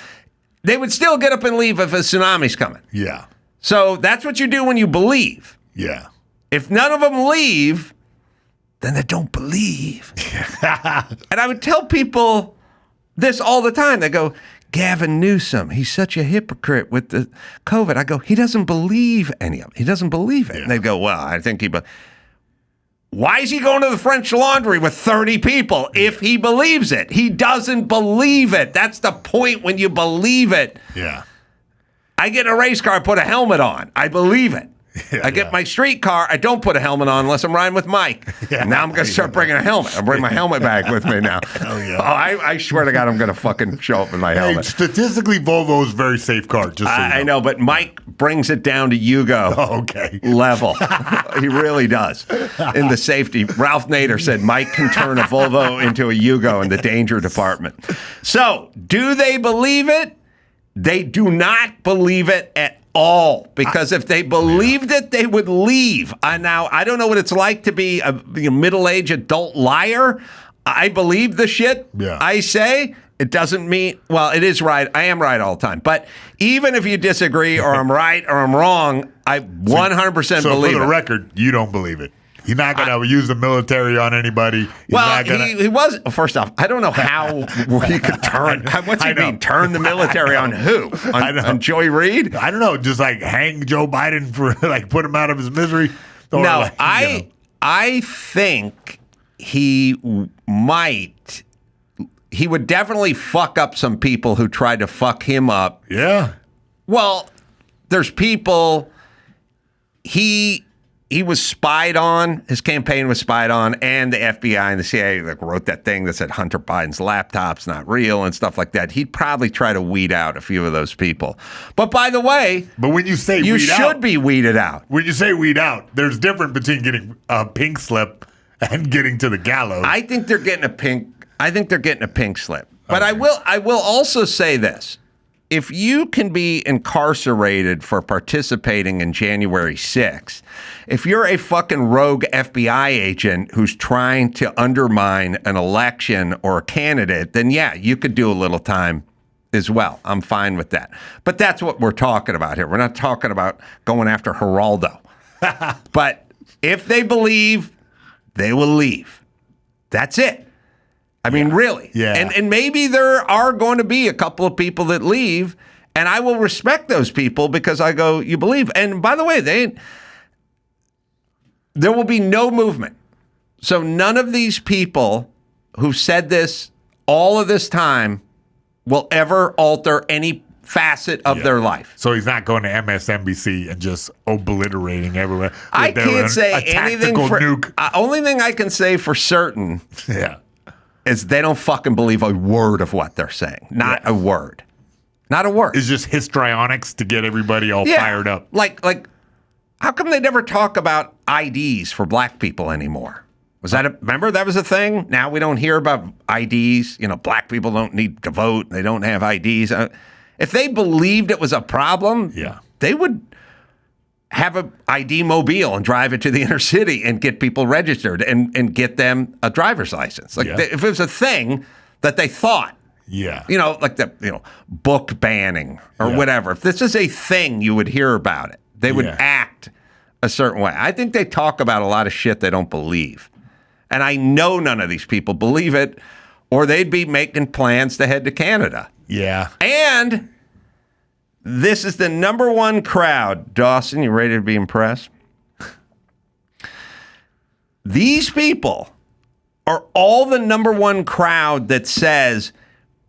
they would still get up and leave if a tsunami's coming. Yeah. So that's what you do when you believe. Yeah. If none of them leave, then they don't believe. And I would tell people this all the time. They go, Gavin Newsom, he's such a hypocrite with the COVID. I go, he doesn't believe any of it. He doesn't believe it. Yeah. And they go, well, I think why is he going to the French Laundry with 30 people if he believes it? He doesn't believe it. That's the point when you believe it. Yeah. I get in a race car, I put a helmet on. I believe it. I get my street car. I don't put a helmet on unless I'm riding with Mike. Now I'm going to start bringing a helmet. I'm bringing my helmet bag with me now. Hell yeah. I swear to God, I'm going to fucking show up in my helmet. Statistically, Volvo is a very safe car. Just so I know, but Mike brings it down to Yugo level. He really does. In the safety, Ralph Nader said Mike can turn a Volvo into a Yugo in the danger department. So, do they believe it? They do not believe it at all, because if they believed it, they would leave. Now, I don't know what it's like to be a middle-aged adult liar. I believe the shit I say. It doesn't mean, well, it is right. I am right all the time. But even if you disagree or I'm right or I'm wrong, I 100% believe it. So for the record, you don't believe it. He's not going to use the military on anybody. He was, first off, I don't know how he could turn. What's he mean? Turn the military on who? On Joy Reid? I don't know. Just like hang Joe Biden for like put him out of his misery. Or No, like, I think he might. He would definitely fuck up some people who tried to fuck him up. Yeah. Well, there's people he was spied on. His campaign was spied on, and the FBI and the CIA wrote that thing that said Hunter Biden's laptop's not real and stuff like that. He'd probably try to weed out a few of those people. But by the way, when you say you weed should out, be weeded out. When you say weed out, there's difference between getting a pink slip and getting to the gallows. I think they're getting a pink slip. But okay. I will also say this. If you can be incarcerated for participating in January 6th, if you're a fucking rogue FBI agent who's trying to undermine an election or a candidate, then yeah, you could do a little time as well. I'm fine with that. But that's what we're talking about here. We're not talking about going after Geraldo. But if they believe, they will leave. That's it. I mean, really. Yeah. And maybe there are going to be a couple of people that leave, and I will respect those people because I go, you believe. And by the way, there will be no movement. So none of these people who said this all of this time will ever alter any facet of their life. So he's not going to MSNBC and just obliterating everywhere. I can't say anything for nuke. Only thing I can say for certain is they don't fucking believe a word of what they're saying. Not a word. Not a word. It's just histrionics to get everybody all fired up. Like, how come they never talk about IDs for black people anymore? Remember that was a thing? Now we don't hear about IDs. You know, black people don't need to vote. They don't have IDs. If they believed it was a problem, they would have an ID mobile and drive it to the inner city and get people registered and get them a driver's license. Like if it was a thing that they thought, like the book banning or whatever. If this is a thing, you would hear about it. They would act a certain way. I think they talk about a lot of shit they don't believe. And I know none of these people believe it, or they'd be making plans to head to Canada. Yeah. And this is the number one crowd. Dawson, you ready to be impressed? These people are all the number one crowd that says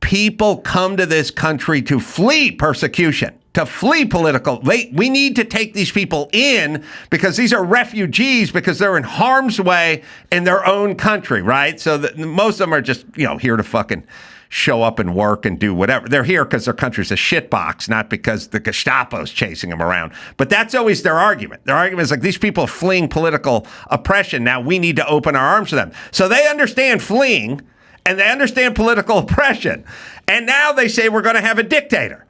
people come to this country to flee persecution, to flee political. We need to take these people in because these are refugees because they're in harm's way in their own country, right? So most of them are just, here to fucking show up and work and do whatever. They're here because their country's a shitbox, not because the Gestapo's chasing them around. But that's always their argument. Their argument is like, these people are fleeing political oppression. Now we need to open our arms to them. So they understand fleeing and they understand political oppression. And now they say we're going to have a dictator.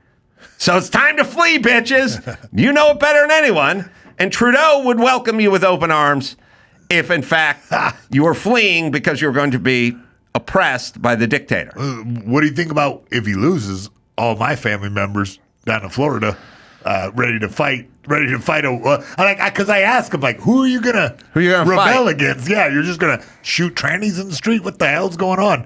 So it's time to flee, bitches. You know it better than anyone. And Trudeau would welcome you with open arms if, in fact, you were fleeing because you're going to be oppressed by the dictator. What do you think about if he loses all my family members down in Florida, ready to fight? Because I ask him, who are you gonna rebel fight against? Yeah, you're just gonna shoot trannies in the street? What the hell's going on?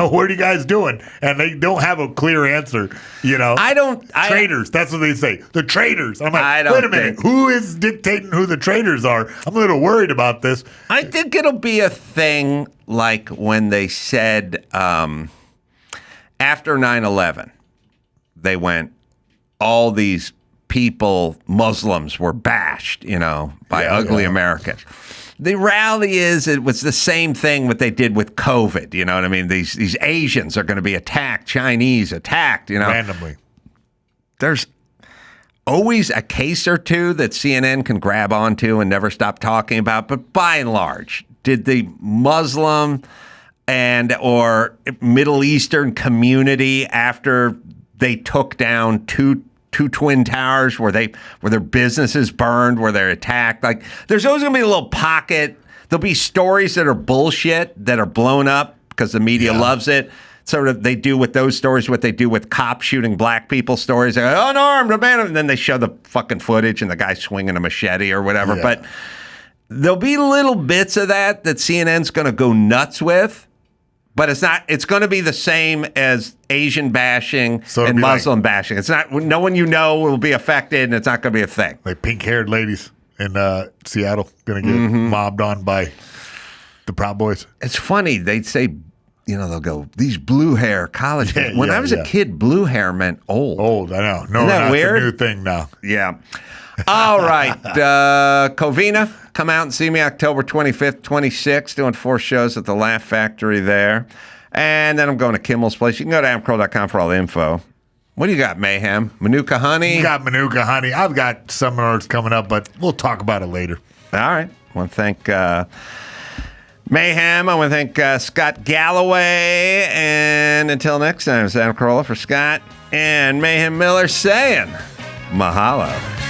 What are you guys doing? And they don't have a clear answer. Traitors. That's what they say. The traitors. I'm like, wait a minute. Who is dictating who the traitors are? I'm a little worried about this. I think it'll be a thing like when they said after 9/11, they went, all these people, Muslims, were bashed, by ugly Americans. The reality is it was the same thing what they did with COVID. You know what I mean? These Asians are going to be attacked, Chinese attacked, randomly. There's always a case or two that CNN can grab onto and never stop talking about, but by and large, did the Muslim and or Middle Eastern community, after they took down two two twin towers where their businesses burned, where they're attacked. Like, there's always going to be a little pocket. There'll be stories that are bullshit that are blown up because the media loves it. Sort of, they do with those stories what they do with cops shooting black people stories. They're like, unarmed, abandoned. And then they show the fucking footage and the guy swinging a machete or whatever. Yeah. But there'll be little bits of that CNN's going to go nuts with. But it's not. It's going to be the same as Asian bashing and Muslim bashing. It's not. No one will be affected, and it's not going to be a thing. Like pink-haired ladies in Seattle going to get mobbed on by the Proud Boys. It's funny. They'd say, they'll go, these blue hair college kids. When I was a kid, blue hair meant old. Old, I know. No, isn't that that's weird? A new thing now. Yeah. All right. Covina, come out and see me October 25th, 26th, doing 4 shows at the Laugh Factory there. And then I'm going to Kimmel's Place. You can go to adamcroll.com for all the info. What do you got, Mayhem? Manuka Honey? You got Manuka Honey. I've got seminars coming up, but we'll talk about it later. All right. I want to thank Mayhem. I want to thank Scott Galloway. And until next time, it's Adam Carolla for Scott and Mayhem Miller saying mahalo.